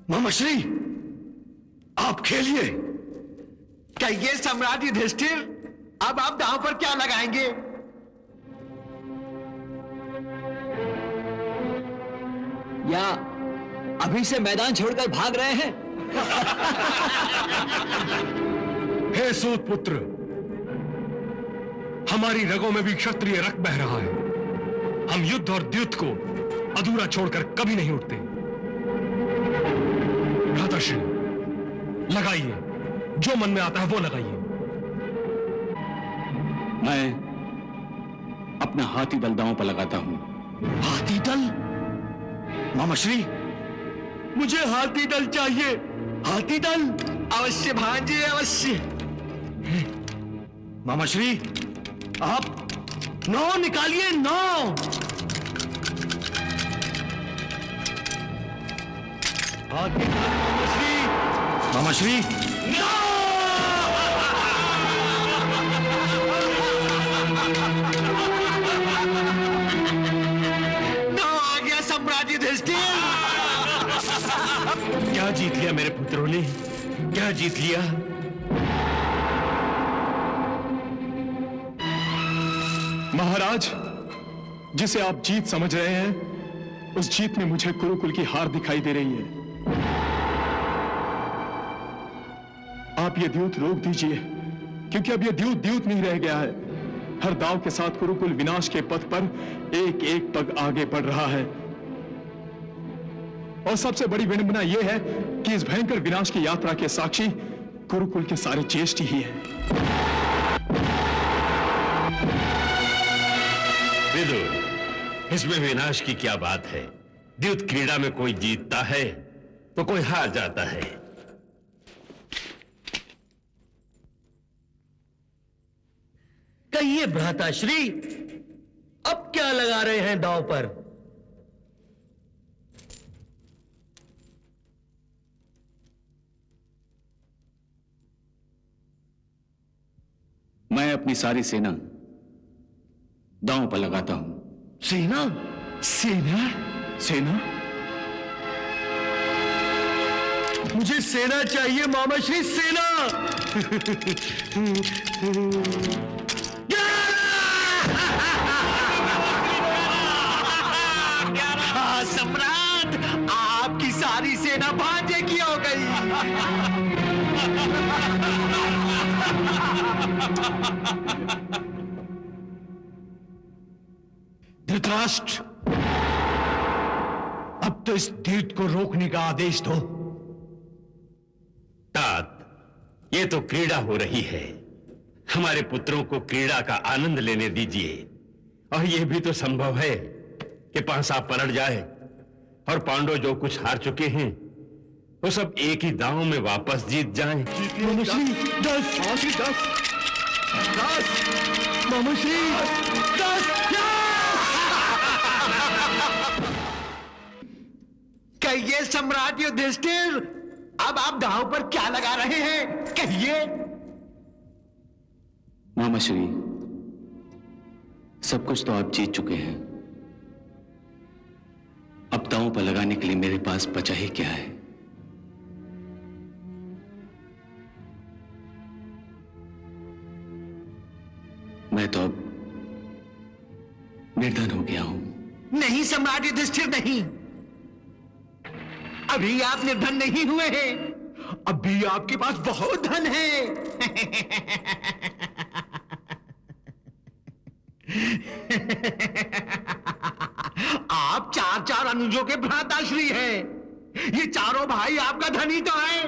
मामाश्री, आप खेलिए। कहिए सम्राट युधिष्ठिर, अब आप दांव पर क्या लगाएंगे? या अभी से मैदान छोड़कर भाग रहे हैं? हे सूत पुत्र, हमारी रगों में भी क्षत्रिय रक्त बह रहा है। हम युद्ध और द्युत को अधूरा छोड़कर कभी नहीं उठते। भ्राताश्री, लगाइए, जो मन में आता है वो लगाइए। मैं अपना हाथी दल दांव पर लगाता हूं। हाथी दल? मामाश्री, मुझे हाथी दल चाहिए। हाथी दल? अवश्य भांजे, अवश्य। मामाश्री, आप 9 निकालिए, 9। हाथी दल, मामाश्री। मामाश्री, 9। आ गया सम्राट युधिष्ठिर। क्या जीत लिया मेरे पुत्रों ने? क्या जीत लिया? महाराज, जिसे आप जीत समझ रहे हैं, उस जीत में मुझे कुरुकुल की हार दिखाई दे रही है। आप ये द्यूत रोक दीजिए, क्योंकि अब ये द्यूत नहीं रह गया है। हर दांव के साथ कुरुकुल विनाश के पथ पर एक एक पग आगे बढ़ रहा है। और सबसे बड़ी विडंबना यह है कि इस भयंकर विनाश की यात्रा के साक्षी कुरुकुल के सारे ज्येष्ठ ही हैं। विदुर, इसमें विनाश की क्या बात है? द्युत क्रीड़ा में कोई जीतता है तो कोई हार जाता है। कहिए भ्राताश्री, अब क्या लगा रहे हैं दांव पर? मैं अपनी सारी सेना दांव पर लगाता हूं। सेना? सेना? सेना? मुझे सेना चाहिए मामाश्री, सेना। सम्राट, आपकी सारी सेना भांजे की हो गई। धृतराष्ट्र, अब तो इस द्यूत को रोकने का आदेश दो। तात, ये तो क्रीड़ा हो रही है। हमारे पुत्रों को क्रीड़ा का आनंद लेने दीजिए। और यह भी तो संभव है कि पांसा पलट जाए और पांडव जो कुछ हार चुके हैं वो सब एक ही दांव में वापस जीत जाएं। मामाश्री, 10 मामाश्री, 10। कहिए सम्राट युधिष्ठिर, अब आप दांव पर क्या लगा रहे हैं? कहिए। मामाश्री, सब कुछ तो आप जीत चुके हैं। अब दांव पर लगाने के लिए मेरे पास बचा ही क्या है? मैं तो अब निर्धन हो गया हूं। नहीं सम्राट युधिष्ठिर, नहीं। अभी आप निर्धन नहीं हुए हैं, अभी आपके पास बहुत धन है। आप चार चार अनुजों के भ्राताश्री हैं। ये चारों भाई आपका धनी तो है।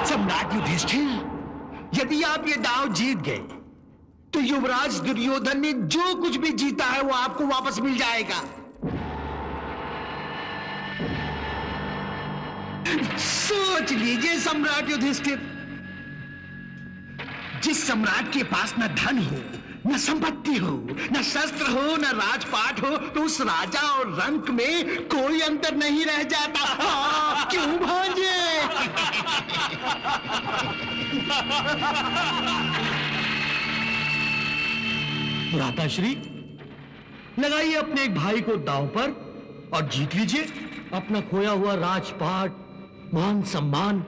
सम्राट युधिष्ठिर, यदि आप ये दांव जीत गए तो युवराज दुर्योधन ने जो कुछ भी जीता है वो आपको वापस मिल जाएगा। सोच लीजिए सम्राट युधिष्ठिर, जिस सम्राट के पास न धन हो, न संपत्ति हो, न शस्त्र हो, न राजपाट हो, तो उस राजा और रंक में कोई अंतर नहीं रह जाता। क्यों भांजे? भ्राताश्री, लगाइए अपने एक भाई को दांव पर और जीत लीजिए अपना खोया हुआ राजपाट, मान सम्मान।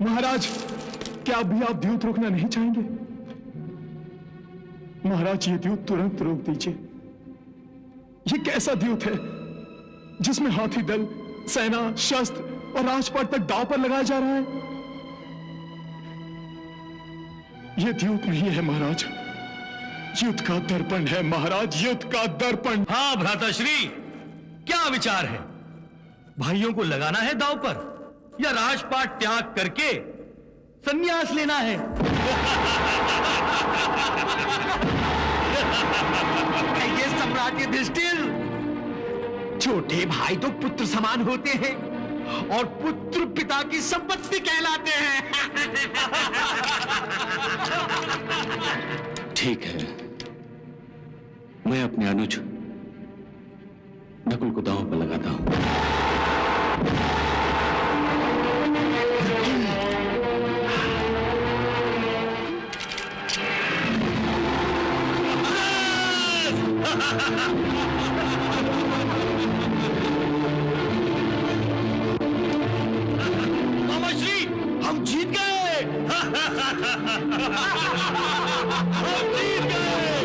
महाराज, क्या अभी आप द्यूत रोकना नहीं चाहेंगे? महाराज, ये द्यूत तुरंत रोक दीजिए। ये कैसा द्यूत है जिसमें हाथी दल, सेना, शस्त्र और राजपाट तक दांव पर लगाया जा रहा है? ये द्यूत नहीं है महाराज, युद्ध का दर्पण है महाराज, युद्ध का दर्पण। हाँ भ्राताश्री, क्या विचार है? भाइयों को लगाना है दांव पर या राजपाट त्याग करके संन्यास लेना है? ये सम्राट युधिष्ठिर, छोटे भाई तो पुत्र समान होते हैं और पुत्र पिता की संपत्ति कहलाते हैं। ठीक है, मैं अपने अनुज नकुल को दांव पर लगाता हूं। मामाश्री, हम जीत गए। हम जीत गए।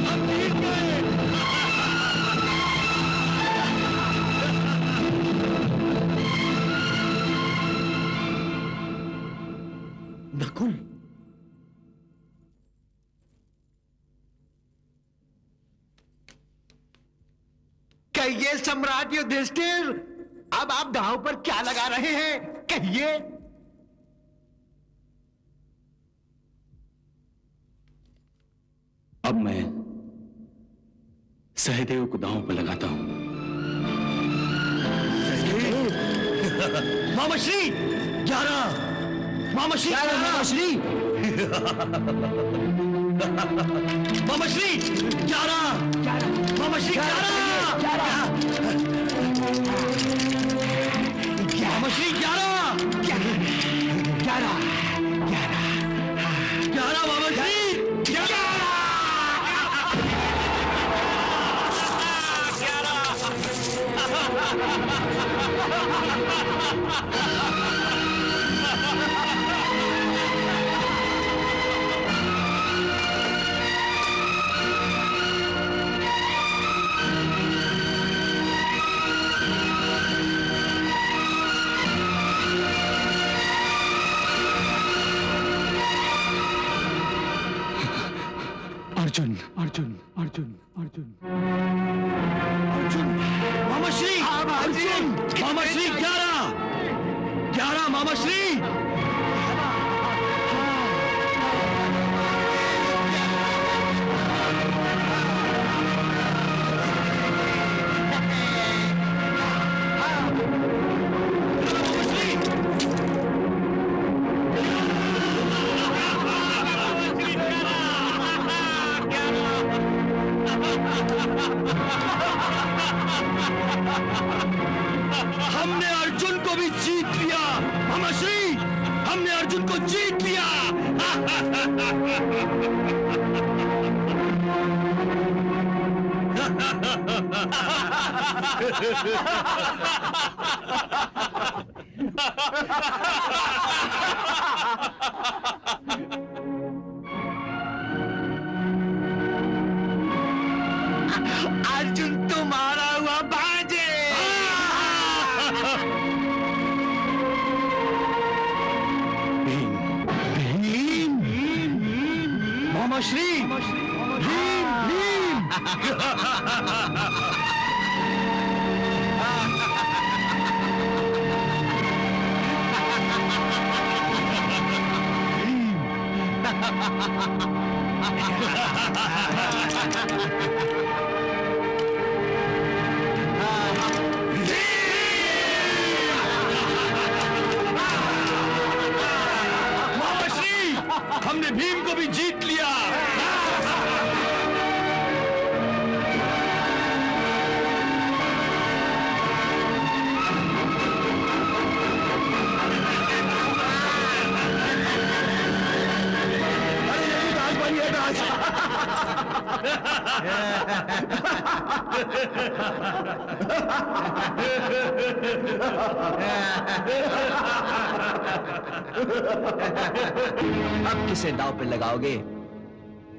हम जीत गए। नकुल, कहिए सम्राट युधिष्ठिर, अब आप दांव पर क्या लगा रहे हैं? कहिए। अब मैं सहदेव को दांव पर लगाता हूं। मामाश्री 11, मामाश्री 11, मामाश्री मामाश्री 11, मामाश्री 11, मामाश्री 11, 11, मामाश्री अर्जुन, अर्जुन, अर्जुन, अर्जुन, अर्जुन, मामाश्री, अर्जुन, मामाश्री 11, 11, मामाश्री। हमने अर्जुन को भी जीत लिया मामाश्री, हमने अर्जुन को जीत लिया। मामाश्री, भीम भीम। मामाश्री, हमने भीम को भी जीत लिया। अब किसे दांव पे लगाओगे,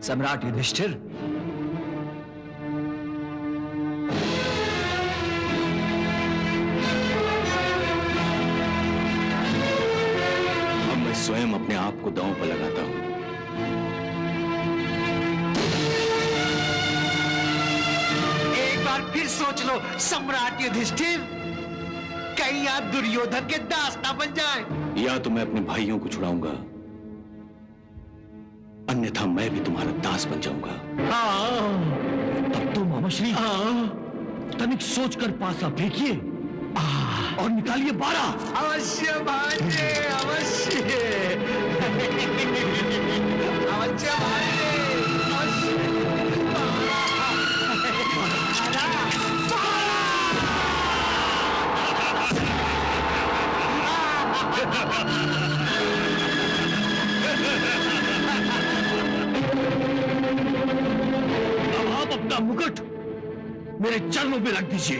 सम्राट युधिष्ठिर? अब मैं स्वयं अपने आप को दांव पर लगाता हूं। एक बार फिर सोच लो सम्राट युधिष्ठिर, कहीं आप दुर्योधन के दास ना बन जाए। या तो मैं अपने भाइयों को छुड़ाऊंगा, अन्यथा मैं भी तुम्हारा दास बन जाऊंगा। तब तो मामाश्री तनिक सोचकर पासा फेंकिए और निकालिए 12। अवश्य भांजे, अवश्य अवश्य भांजे, अब आप अपना मुकुट मेरे चरणों पे रख दीजिए।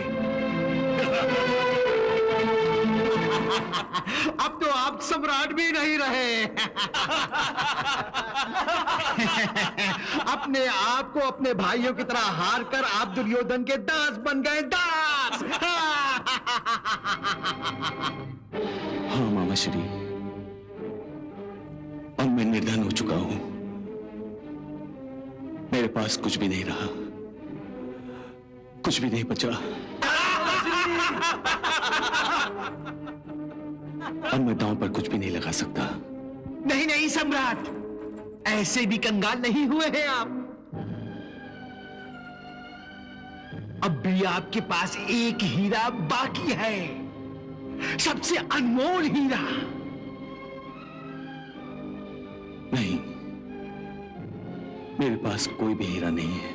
अब तो आप सम्राट भी नहीं रहे। अपने आप को अपने भाइयों की तरह हार कर आप दुर्योधन के दास बन गए, दास। हाँ मामाश्री, अब मैं निर्धन हो चुका हूं। मेरे पास कुछ भी नहीं रहा, कुछ भी नहीं बचा। अब मैं दांव पर कुछ भी नहीं लगा सकता। नहीं नहीं सम्राट, ऐसे भी कंगाल नहीं हुए हैं आप। अब भी आपके पास एक हीरा बाकी है, सबसे अनमोल हीरा। नहीं, मेरे पास कोई भी हीरा नहीं है।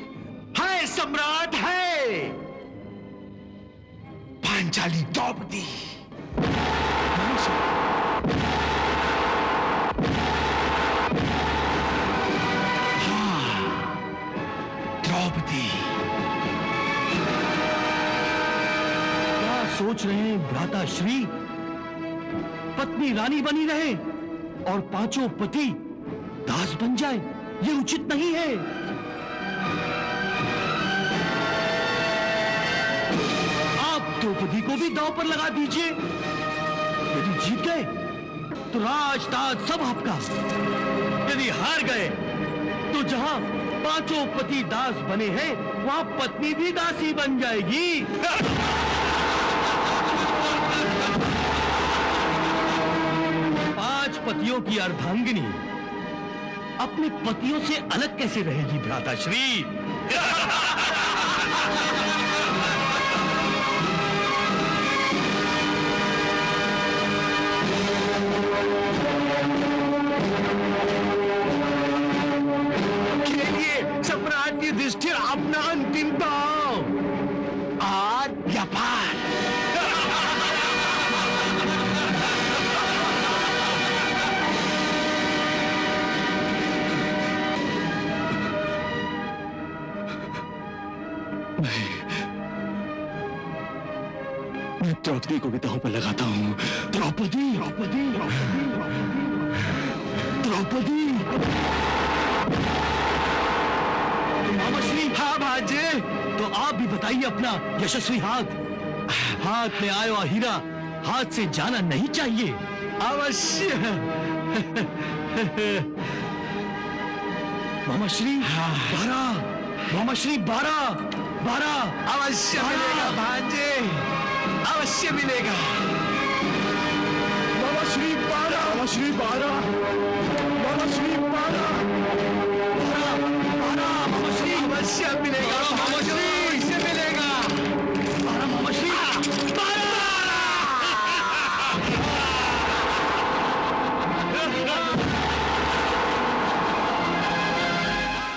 है सम्राट, है पांचाली द्रौपदी। द्रौपदी। क्या सोच रहे हैं भ्राता श्री? पत्नी रानी बनी रहे और पांचों पति दास बन जाए, ये उचित नहीं है। आप द्रौपदी को भी दांव पर लगा दीजिए। यदि जीत गए तो राजताज सब आपका, यदि हार गए तो जहां पांचों पति दास बने हैं वहां पत्नी भी दासी बन जाएगी। पांच पतियों की अर्धांगिनी अपने पतियों से अलग कैसे रहेगी भ्राताश्री? खेलिए सम्राट युधिष्ठिर अपना अंतिम दांव, आज या पार। मैं द्रौपदी को भी दांव पर लगाता हूं। द्रौपदी, द्रौपदी, द्रौपदी। मामाश्री। हाँ भांजे, तो आप भी बताइए अपना यशस्वी हाथ। हाथ में आया हीरा हाथ से जाना नहीं चाहिए। अवश्य। मामा श्री 12 मामा श्री 12 अवश्य मिलेगा भांजे, अवश्य मिलेगा। मामा श्री 12 मामा श्री 12 मामा श्री 12 मामा श्री अवश्य मिलेगा मामा श्री, अवश्य मिलेगा। मामा श्री 12।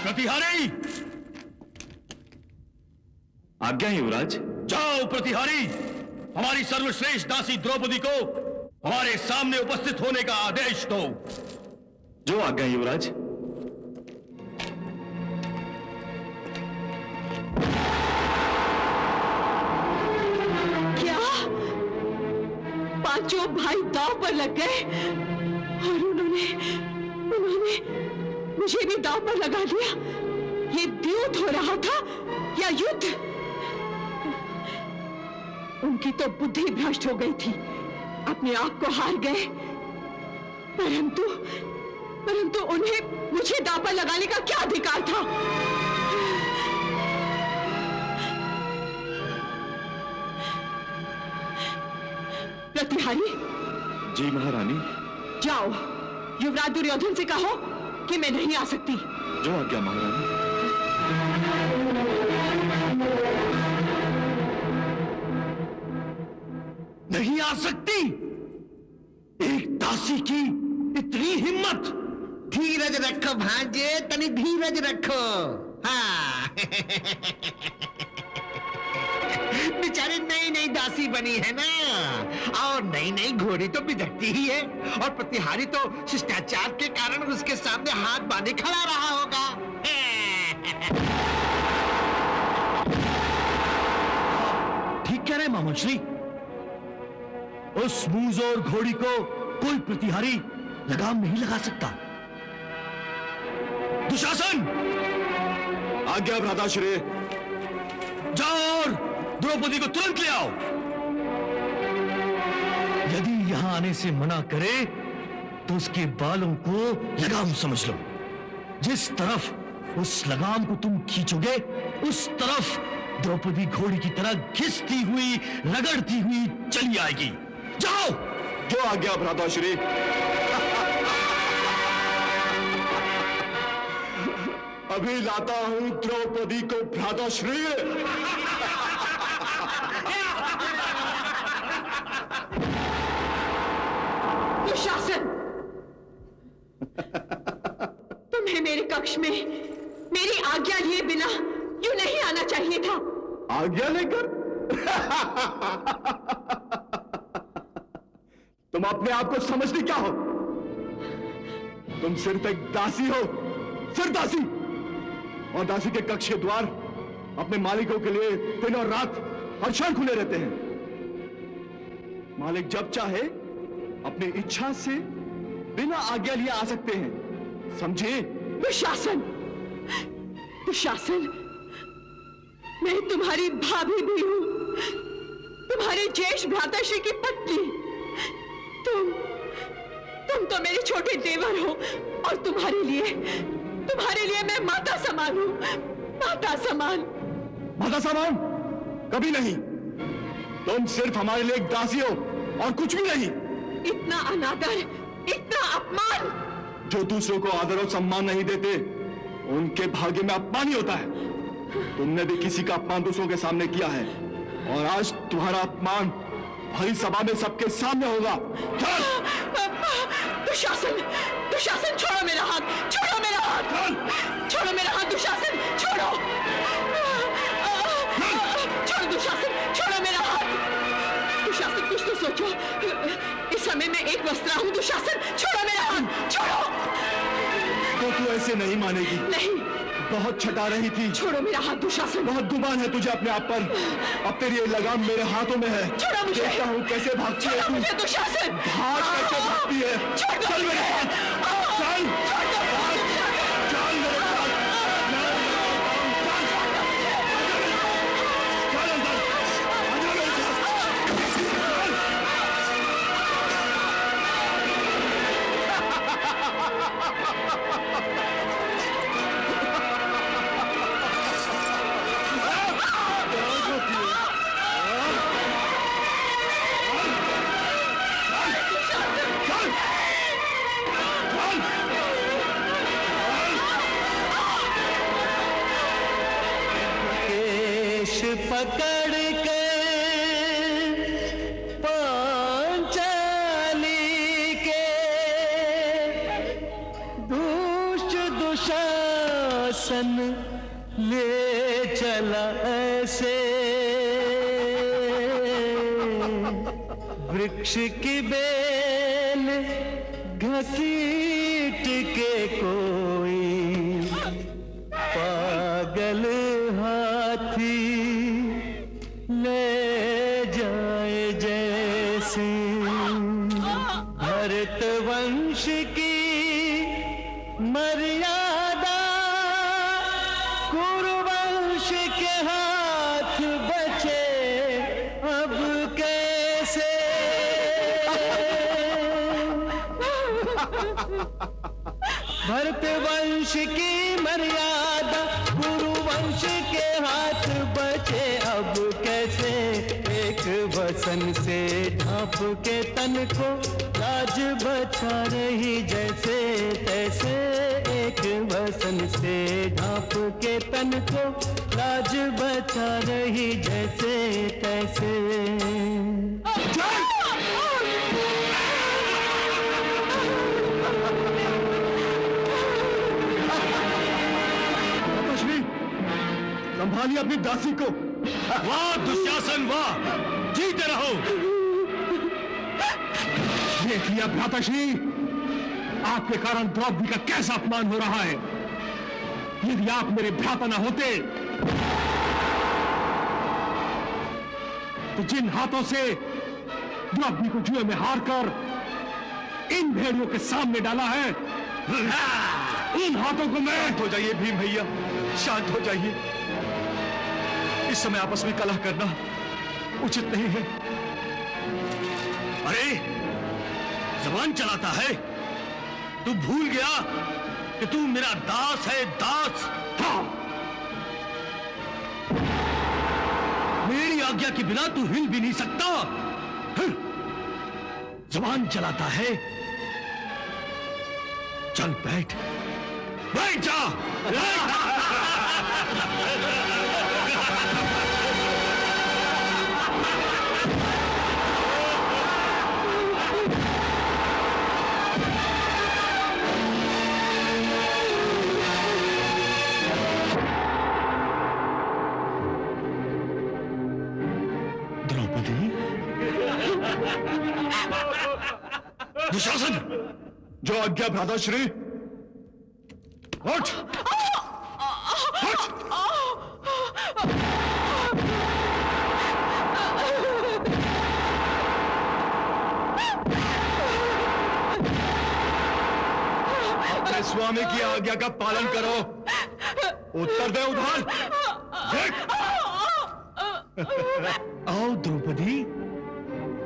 प्रतिहारी, आज्ञा है युवराज। जाओ प्रतिहारी, हमारी सर्वश्रेष्ठ दासी द्रौपदी को हमारे सामने उपस्थित होने का आदेश दो। जो आज्ञा है युवराज। क्या पांचों भाई दांव पर लग गए और उन्होंने मुझे भी दांव पर लगा दिया? ये द्यूत हो रहा था या युद्ध? उनकी तो बुद्धि भ्रष्ट हो गई थी, अपने आप को हार गए। परंतु उन्हें मुझे दांव पर लगाने का क्या अधिकार था? प्रतिहारी, जी महारानी। जाओ युवराज दुर्योधन से कहो कि मैं नहीं आ सकती। जो आज्ञा महारानी। नहीं आ सकती? एक दासी की इतनी हिम्मत? धीरज रखो भांजे, तनी धीरज रखो। हाँ बेचारी नई नई दासी बनी है ना, और नई नई घोड़ी तो बिदकती ही है, और प्रतिहारी तो शिष्टाचार के कारण उसके सामने हाथ बांधे खड़ा रहा होगा। ठीक कह रहे मामा श्री, उस मूंजोर घोड़ी को कोई प्रतिहारी लगाम नहीं लगा सकता। दुशासन, आज्ञा भ्राताश्री। जाओ और द्रौपदी को तुरंत ले आओ। यदि यहां आने से मना करे तो उसके बालों को लगाम समझ लो। जिस तरफ उस लगाम को तुम खींचोगे उस तरफ द्रौपदी घोड़ी की तरह घिसती हुई, रगड़ती हुई चली आएगी। जाओ। जो आज्ञा भ्राताश्री। अभी लाता हूं द्रौपदी को भ्राताश्री। दुशासन, तुम्हें मेरे कक्ष में मेरी आज्ञा लिए बिना यूं नहीं आना चाहिए था। आज्ञा लेकर? तुम अपने आप को समझती क्या हो? तुम सिर्फ एक दासी हो, सिर्फ दासी। और दासी के कक्ष के द्वार अपने मालिकों के लिए दिन और रात हर क्षण खुले रहते हैं। मालिक जब चाहे अपनी इच्छा से बिना आज्ञा लिए आ सकते हैं, समझे? दुशासन, दुशासन, मैं तुम्हारी भाभी भी हूं, तुम्हारे ज्येष्ठ भ्राताश्री की पत्नी। तुम तो मेरे छोटे देवर हो, और तुम्हारे लिए मैं माता समान हूं, माता समान। माता समान? कभी नहीं। तुम सिर्फ हमारे लिए एक दासी हो और कुछ भी नहीं। इतना अनादर, इतना अपमान। जो दूसरों को आदर और सम्मान नहीं देते उनके भाग्य में अपमान ही होता है। तुमने भी किसी का अपमान दूसरों के सामने किया है, और आज तुम्हारा अपमान भरी सभा में सबके सामने होगा। दुशासन, दुशासन, छोड़ो मेरा हाथ, छोड़ो मेरा हाथ, छोड़ो मेरा हाथ, दुशासन, छोड़ो, छोड़ो दुशासन, छोड़ो मेरा हाथ। दुशासन, कुछ तो सोचो, इस समय मैं एक वस्त्रा हूं। दुशासन, छोड़ो मेरा हाथ, छोड़ो। तो तू ऐसे नहीं मानेगी। नहीं। बहुत छटा रही थी। छोड़ो मेरा हाथ दुशासन। बहुत गुमान है तुझे अपने आप पर। अब तेरी ये लगाम मेरे हाथों में है। छोड़ो मुझे। देखता हूँ कैसे भागती है तू। मुझे दुशासन। भाग कैसे भागती है। चल मेरे साथ, चल, चल मेरे साथ। पकड़ के पांचाली के दुशासन ले चला ऐसे वृक्ष की बेल घसीट के कोई पागल हाथी ले जाए जैसे भरत वंश की मर्यादा कुरुवंश के हाथ बचे अब कैसे भरत वंश की मर्यादा कुरुवंश के हाथ बचे अब कैसे एक वसन से ढांप के तन को लाज बचा रही जैसे तैसे एक वसन से ढांप के तन को लाज बचा रही जैसे तैसे संभालिए अपनी दासी को। वाह दुशासन वाह, जीते रहो। देख लिया भ्राताश्री, आपके कारण द्रौपदी का कैसा अपमान हो रहा है। यदि आप मेरे भ्राता न होते तो जिन हाथों से द्रौपदी को जुए में हारकर इन भेड़ियों के सामने डाला है, उन हाथों को मैं। शांत हो जाइए भीम भैया, शांत हो जाइए। इस समय आपस में कलह करना उचित नहीं है। अरे जबान चलाता है, तू भूल गया कि तू मेरा दास है, दास। हाँ। मेरी आज्ञा के बिना तू हिल भी नहीं सकता। जबान चलाता है, चल बैठ, बैठ जा। दुशासन, जो आज्ञा भ्राताश्री। उठ, उठ। अपने स्वामी की आज्ञा का पालन करो। उत्तर दे उधर। आओ द्रौपदी,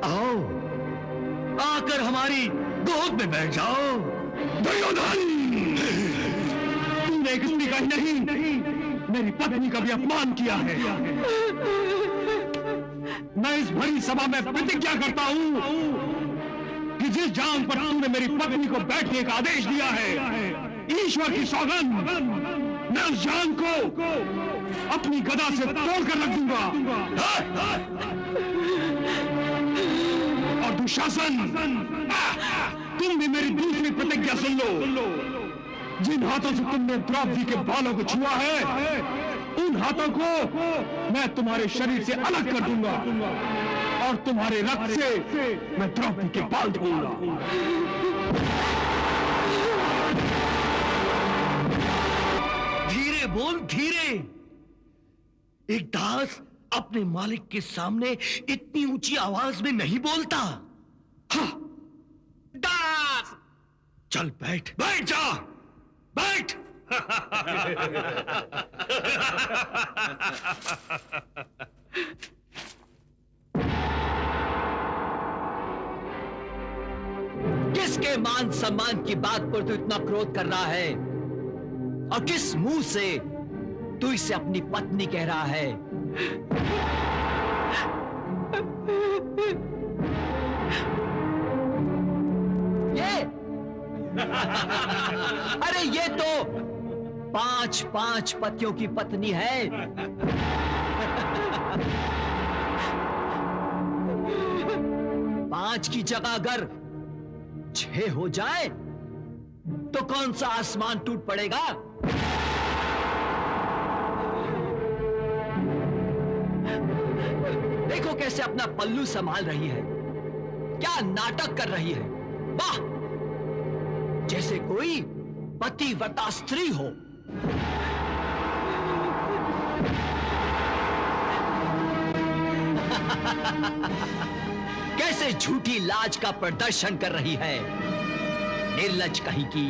आओ, आकर हमारी गोद में बैठ जाओ। दुर्योधन, तूने एक स्त्री का ही नहीं, मेरी पत्नी का भी अपमान किया है। मैं इस भरी सभा में प्रतिज्ञा करता हूं कि जिस जान पर तूने मेरी पत्नी को बैठने का आदेश दिया है, ईश्वर की सौगंध, मैं उस जान को अपनी गदा से तोड़कर रख दूंगा। और दुशासन, तुम भी मेरी दूसरी प्रतिज्ञा सुन लो। जिन हाथों से तुमने द्रौपदी के बालों को छुआ है, उन हाथों को मैं तुम्हारे शरीर से अलग कर दूंगा और तुम्हारे रक्त से मैं द्रौपदी के बाल धोऊंगा। धीरे बोल, धीरे। एक दास अपने मालिक के सामने इतनी ऊंची आवाज में नहीं बोलता। हाँ। दास, चल बैठ, बैठ जा, बैठ। किसके मान सम्मान की बात पर तू इतना क्रोध कर रहा है और किस मुंह से तू इसे अपनी पत्नी कह रहा है? ये अरे ये तो 5 पतियों की पत्नी है। 5 की जगह अगर 6 हो जाए तो कौन सा आसमान टूट पड़ेगा? देखो कैसे अपना पल्लू संभाल रही है, क्या नाटक कर रही है। वाह, जैसे कोई पतिव्रता स्त्री हो। कैसे झूठी लाज का प्रदर्शन कर रही है, निर्लज कहीं की।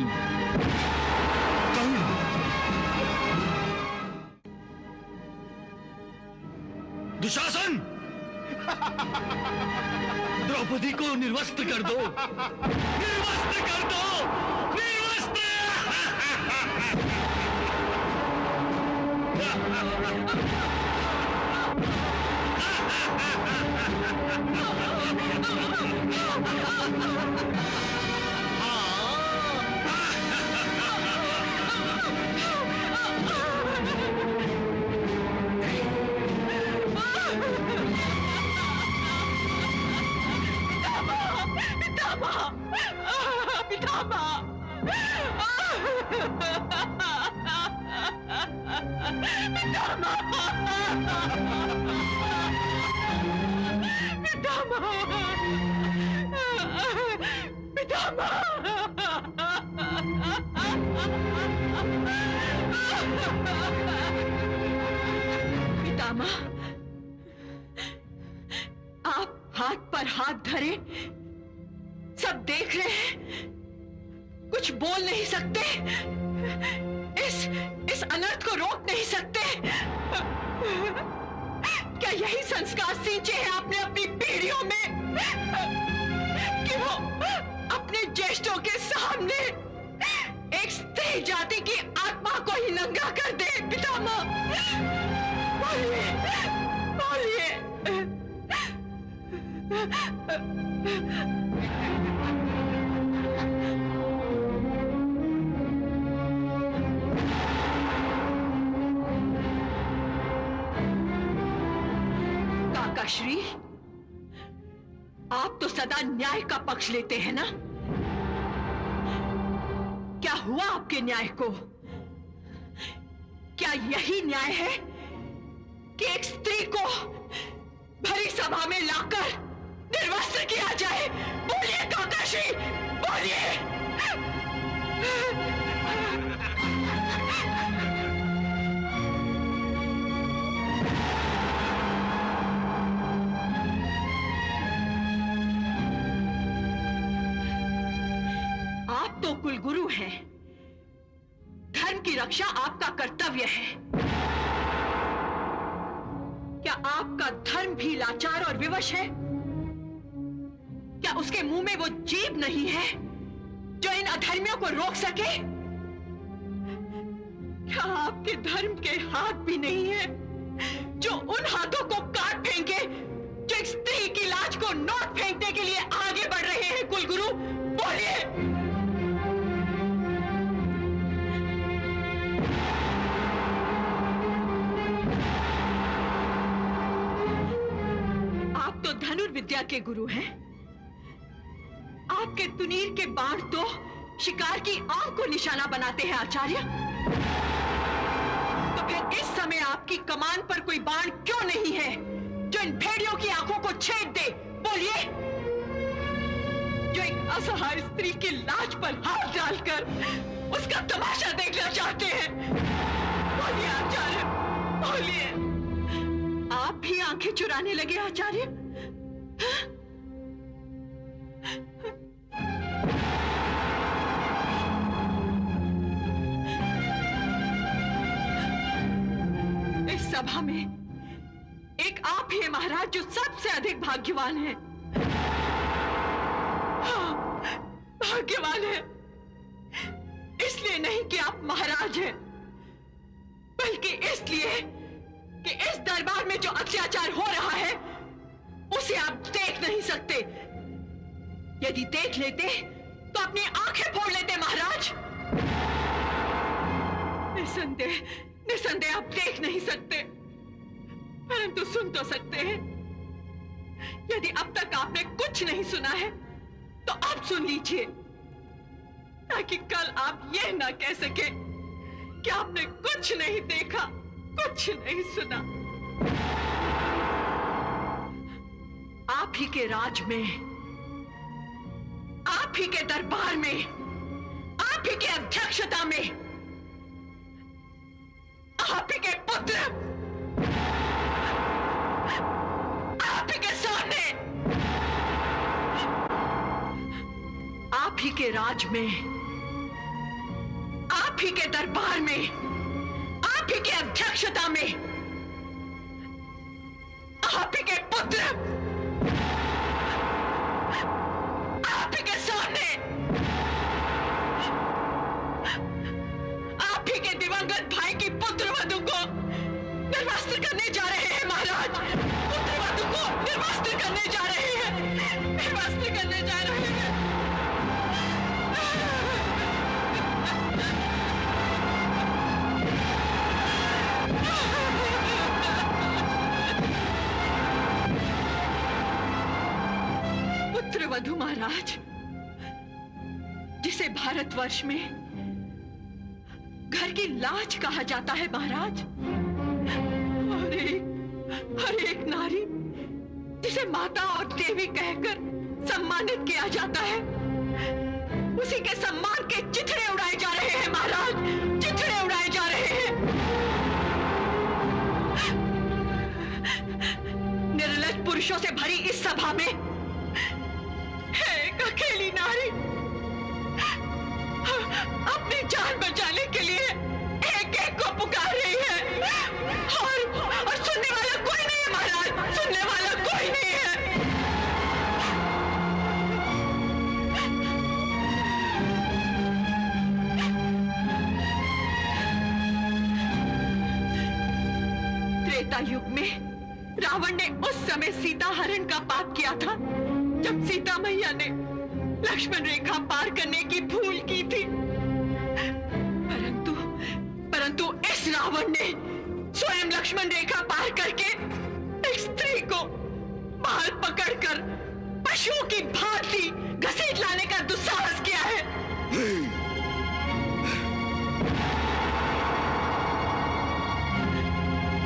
दुशासन, द्रौपदी को निर्वस्त्र कर दो, निर्वस्त्र कर दो, निर्वस्त्र। पितामह, आप हाथ पर हाथ धरे सब देख रहे हैं, कुछ बोल नहीं सकते, इस अनर्थ को रोक नहीं सकते। क्या यही संस्कार सींचे हैं आपने अपनी पीढ़ियों में कि वो अपने ज्येष्ठों के सामने एक स्त्री जाति की आत्मा को ही नंगा कर दे? पितामह बोलिए, बोलिए। काकाश्री, आप तो सदा न्याय का पक्ष लेते हैं ना? क्या हुआ आपके न्याय को? क्या यही न्याय है कि एक स्त्री को भरी सभा में लाकर निर्वस्त्र किया जाए? बोलिए काकाश्री, बोलिए। आप तो कुलगुरु हैं, धर्म की रक्षा आपका कर्तव्य है। क्या आपका धर्म भी लाचार और विवश है? क्या उसके मुंह में वो जीभ नहीं है जो इन अधर्मियों को रोक सके? क्या आपके धर्म के हाथ भी नहीं है जो उन हाथों को काट फेंके जो एक स्त्री की लाज को नोट फेंकने के लिए आगे बढ़ रहे हैं? कुलगुरु बोलिए। आप तो धनुर्विद्या के गुरु हैं। आपके तुनीर के बाण तो शिकार की आंख को निशाना बनाते हैं आचार्य। तो फिर इस समय आपकी कमान पर कोई बाण क्यों नहीं है जो इन भेड़ियों की आंखों को छेद दे? बोलिए। जो एक असहाय स्त्री की लाज पर हाथ डालकर उसका तमाशा देखना चाहते हैं। बोलिए आचार्य, बोलिए। आप भी आंखें चुराने लगे आचार्य? इस सभा में एक आप ही हैं महाराज जो सबसे अधिक भाग्यवान है। हाँ, भाग्यवान है इसलिए नहीं कि आप महाराज हैं, बल्कि इसलिए कि इस दरबार में जो अत्याचार हो रहा है उसे आप देख नहीं सकते। यदि देख लेते तो अपनी आंखें फोड़ लेते महाराज। निसंदेह आप देख नहीं सकते। परंतु सुन तो सकते हैं। यदि अब तक आपने कुछ नहीं सुना है तो अब सुन लीजिए, ताकि कल आप यह ना कह सके कि आपने कुछ नहीं देखा, कुछ नहीं सुना। आप ही के राज में, आप ही के दरबार में, आप ही के अध्यक्षता में, आप ही के पुत्र, आप ही के सामने, आप ही के राज में, आप ही के दरबार में, आप ही के अध्यक्षता में, आप ही के पुत्र, आप ही के सामने, आप ही के दिवंगत भाई की पुत्र वधू को निर्वस्त्र करने जा रहे हैं महाराज। पुत्र वधू को निर्वस्त्र करने जा रहे हैं, निर्वस्त्र करने जा रहे हैं। पुत्र वधू महाराज, जिसे भारतवर्ष में घर की लाज कहा जाता है महाराज, हर एक नारी जिसे माता और देवी कहकर सम्मानित किया जाता है, उसी के सम्मान के चिथड़े उड़ाए जा रहे हैं महाराज, चिथड़े उड़ाए जा रहे हैं। निर्लज्ज पुरुषों से भरी इस सभा में एक अकेली नारी अपनी जान बचाने के लिए एक एक को पुकार रही है, और सुनने वाला कोई नहीं है महाराज, सुनने वाला कोई नहीं है। त्रेता युग में रावण ने उस समय सीता हरण का पाप किया था, जब सीता मैया ने लक्ष्मण रेखा पार करने की भूल की थी। परंतु इस रावण ने स्वयं लक्ष्मण रेखा पार करके एक स्त्री को बाल पकड़कर पशुओं की भांति घसीट लाने का दुस्साहस किया है।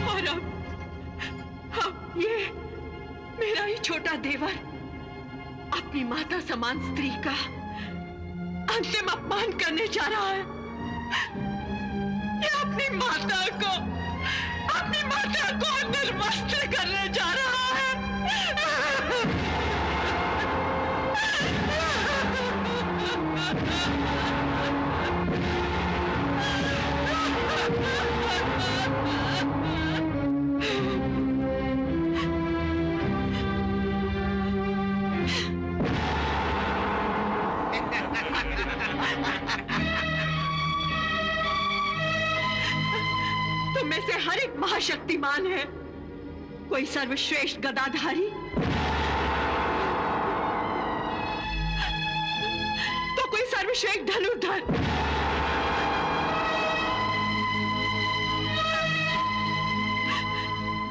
और अब ये मेरा ही छोटा देवर अपनी माता समान स्त्री का अंतिम अपमान करने जा रहा है। ये अपनी माता को निर्वस्त्र करने जा रहा है। तुम में से हर एक महाशक्तिमान है, कोई सर्वश्रेष्ठ गदाधारी, तो कोई सर्वश्रेष्ठ धनुर्धर,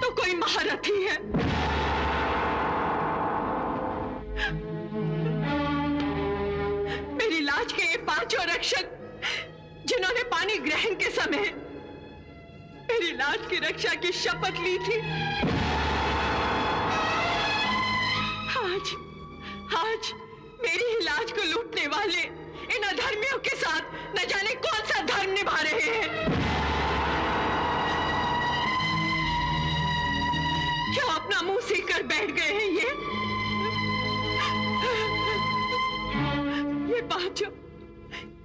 तो कोई महारथी है। मेरी लाज के ये पांचों रक्षक जिन्होंने पानी ग्रहण के समय मेरी लाज की रक्षा की शपथ ली थी, आज मेरी ही लाज को लूटने वाले इन अधर्मियों के साथ न जाने कौन सा धर्म निभा रहे हैं। क्यों अपना मुंह सीकर बैठ गए हैं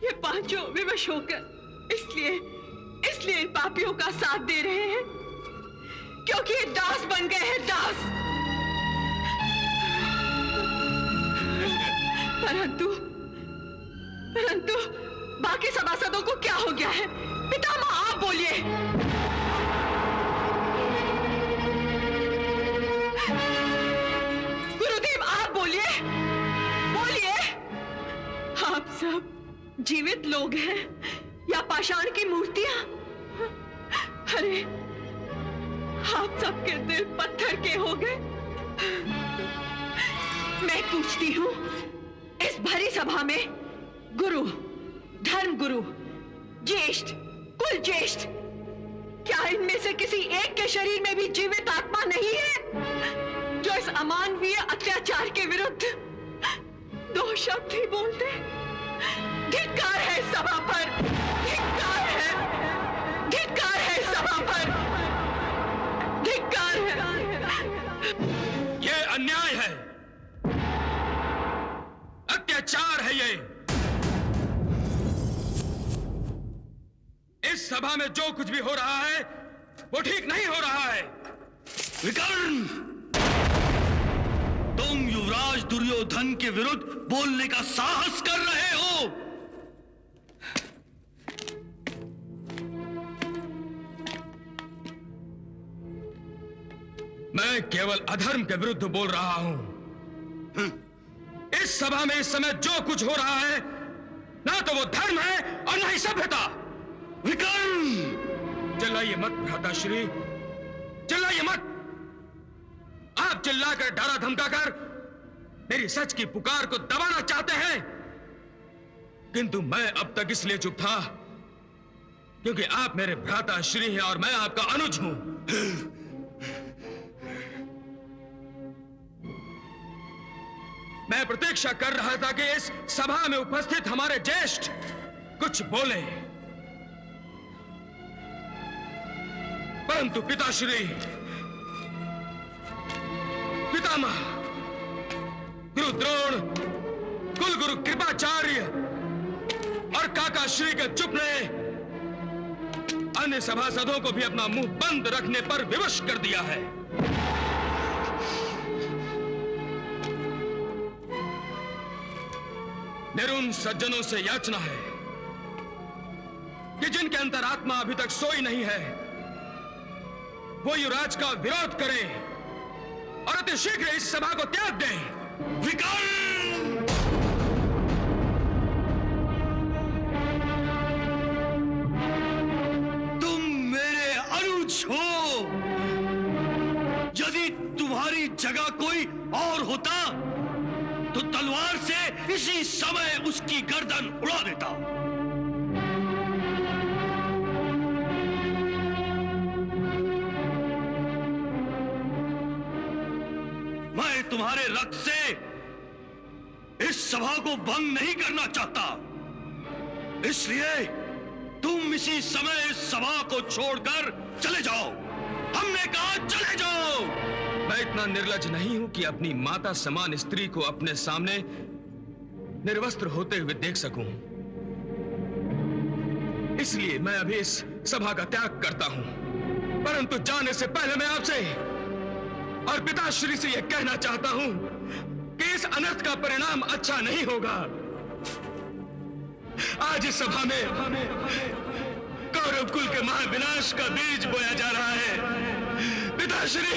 ये पांचों विवश होकर इसलिए इन पापियों का साथ दे रहे हैं, क्योंकि ये दास बन गए हैं, दास। परंतु बाकी सभासदों को क्या हो गया है? पितामह आप बोलिए। गुरुदेव आप बोलिए। आप सब जीवित लोग हैं या पाषाण की मूर्तियां? आप सबके दिल पत्थर के हो गए। मैं पूछती हूँ, इस भरी सभा में गुरु, धर्म गुरु, ज्येष्ठ, कुल ज्येष्ठ, क्या इनमें से किसी एक के शरीर में भी जीवित आत्मा नहीं है जो इस अमानवीय अत्याचार के विरुद्ध दो शब्द ही बोलते? धिक्कार है सभा पर, धिक्कार है, धिक्कार है सभा पर, धिक्कार है। ये अन्याय है, अत्याचार है ये। इस सभा में जो कुछ भी हो रहा है वो ठीक नहीं हो रहा है। विकर्ण, तुम युवराज दुर्योधन के विरुद्ध बोलने का साहस कर रहे हो। मैं केवल अधर्म के विरुद्ध बोल रहा हूं। इस सभा में इस समय जो कुछ हो रहा है ना तो वो धर्म है और ना ही सभ्यता। विकर्ण, चिल्लाइए मत भ्राताश्री, चिल्लाइए मत। आप चिल्लाकर डरा धमकाकर मेरी सच की पुकार को दबाना चाहते हैं, किंतु मैं अब तक इसलिए चुप था क्योंकि आप मेरे भ्राताश्री हैं और मैं आपका अनुज हूं। मैं प्रतीक्षा कर रहा था कि इस सभा में उपस्थित हमारे ज्येष्ठ कुछ बोले, परंतु पिताश्री, पितामह, गुरु द्रोण, कुलगुरु कृपाचार्य और काका श्री के चुप ने अन्य सभासदों को भी अपना मुंह बंद रखने पर विवश कर दिया है। मेरी उन सज्जनों से याचना है कि जिनके अंतरात्मा अभी तक सोई नहीं है वो युवराज का विरोध करें और अति शीघ्र इस सभा को त्याग दें। विकर्ण, तुम मेरे अनुज हो। यदि तुम्हारी जगह कोई और होता तो तलवार से इसी समय उसकी गर्दन उड़ा देता। मैं तुम्हारे रक्त से इस सभा को भंग नहीं करना चाहता, इसलिए तुम इसी समय इस सभा को छोड़कर चले जाओ। हमने कहा चले जाओ। मैं इतना निर्लज नहीं हूं कि अपनी माता समान स्त्री को अपने सामने निर्वस्त्र होते हुए देख सकूं। इसलिए मैं अभी इस सभा का त्याग करता हूं, परंतु जाने से पहले मैं आपसे और पिताश्री से यह कहना चाहता हूं कि इस अनर्थ का परिणाम अच्छा नहीं होगा। आज इस सभा में कौरव कुल के महाविनाश का बीज बोया जा रहा है। पिताश्री,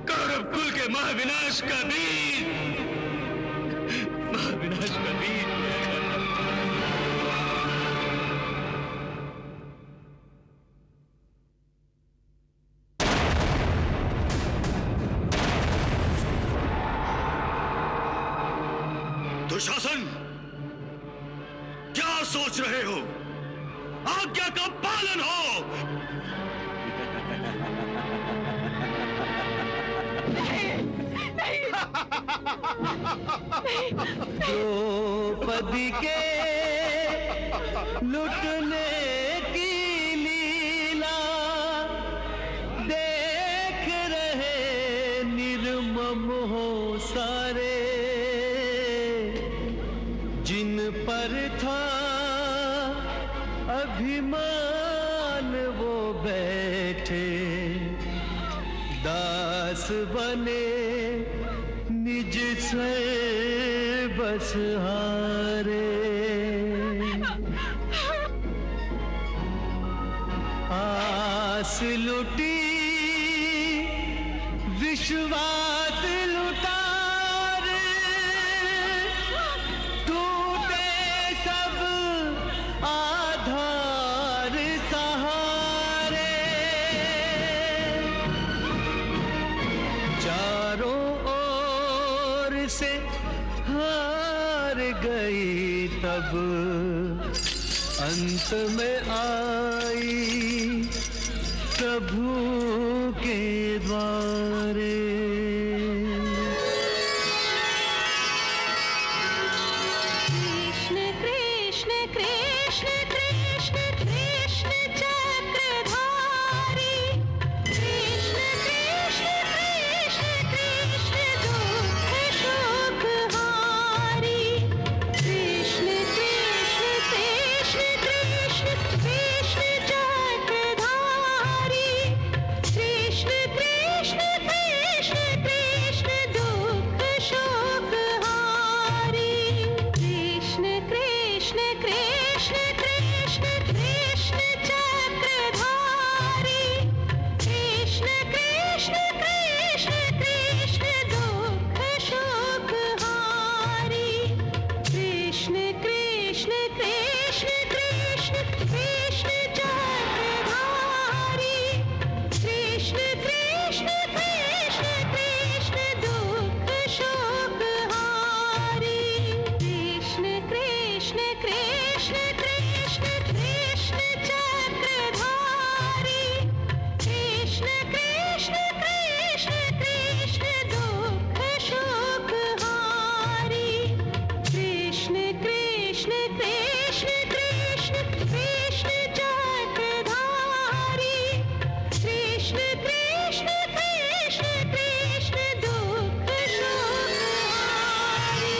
कौरव कुल के महाविनाश का बीज, महाविनाश का बीज बोया जा रहा है। दुशासन, क्या सोच रहे हो? आज्ञा का पालन हो। द्रौपदी के लुटने की लीला देख रहे निर्मम हो सारे, जिन पर था अभिमान वो बैठे दास बने निज से बस हारे। आस लुटी विश्वास लुटा सब आधार सहारे। से हार गई तब अंत में आई प्रभु के द्वारे। कृष्ण कृष्ण कृष्ण कृष्ण कृष्ण चक्रधारी, कृष्ण कृष्ण कृष्ण कृष्ण दुख शोक हारी, कृष्ण कृष्ण कृष्ण कृष्ण कृष्ण चक्रधारी, कृष्ण कृष्ण कृष्ण कृष्ण दुख शोक हारी, कृष्ण कृष्ण कृष्ण कृष्ण कृष्ण चक्रधारी, कृष्ण कृष्ण कृष्ण कृष्ण दुख शोक हारी, कृष्ण कृष्ण कृष्ण कृष्ण कृष्ण चक्रधारी, कृष्ण कृष्ण कृष्ण कृष्ण दुख शोक हारी, कृष्ण कृष्ण कृष्ण कृष्ण कृष्ण चक्रधारी, कृष्ण कृष्ण कृष्ण कृष्ण दुख शोक हारी, कृष्ण कृष्ण कृष्ण कृष्ण कृष्ण चक्रधारी, कृष्ण कृष्ण कृष्ण कृष्ण दुख शोक हारी।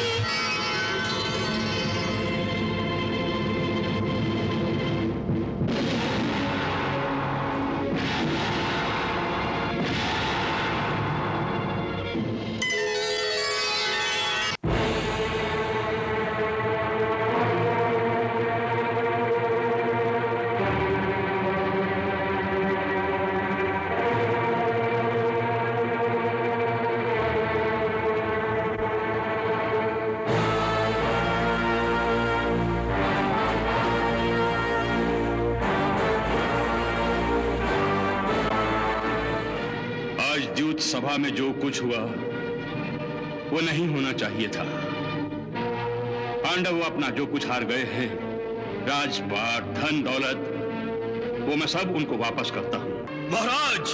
आज द्यूत सभा में जो कुछ हुआ वो नहीं होना चाहिए था। पांडव अपना जो कुछ हार गए हैं, राजपाट, धन दौलत, वो मैं सब उनको वापस करता हूं। महाराज,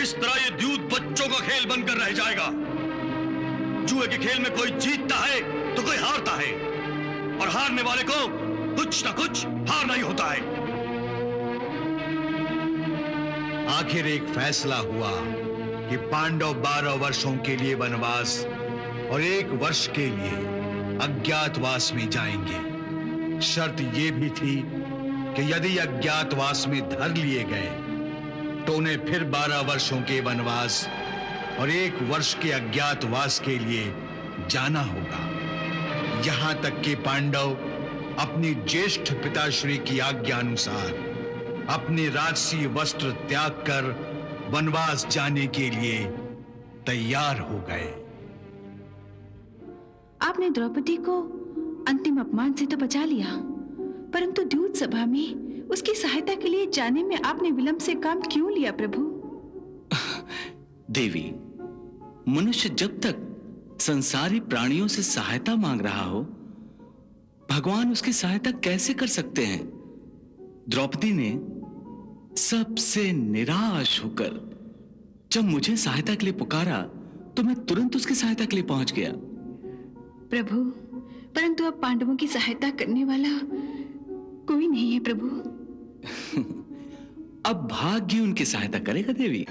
इस तरह ये द्यूत बच्चों का खेल बनकर रह जाएगा। जुए के खेल में कोई जीतता है तो कोई हारता है, और हारने वाले को कुछ ना कुछ हारना ही होता है। आखिर एक फैसला हुआ कि पांडव 12 वर्षों के लिए वनवास और 1 वर्ष के लिए अज्ञातवास में जाएंगे। शर्त यह भी थी कि यदि अज्ञातवास में धर लिए गए तो उन्हें फिर 12 वर्षों के वनवास और 1 वर्ष के अज्ञातवास के लिए जाना होगा। यहां तक कि पांडव अपनी ज्येष्ठ पिताश्री की आज्ञा अनुसार अपने राजसी वस्त्र त्याग कर वनवास जाने के लिए तैयार हो गए। आपने द्रौपदी को अंतिम अपमान से तो बचा लिया, परंतु द्यूत सभा में उसकी सहायता के लिए जाने में आपने विलंब से काम क्यों लिया प्रभु? देवी, मनुष्य जब तक संसारी प्राणियों से सहायता मांग रहा हो, भगवान उसकी सहायता कैसे कर सकते हैं? द्रौपदी ने सबसे निराश होकर जब मुझे सहायता के लिए पुकारा तो मैं तुरंत उसकी सहायता के लिए पहुंच गया। प्रभु, परंतु अब पांडवों की सहायता करने वाला कोई नहीं है प्रभु। अब भाग्य उनकी सहायता करेगा देवी।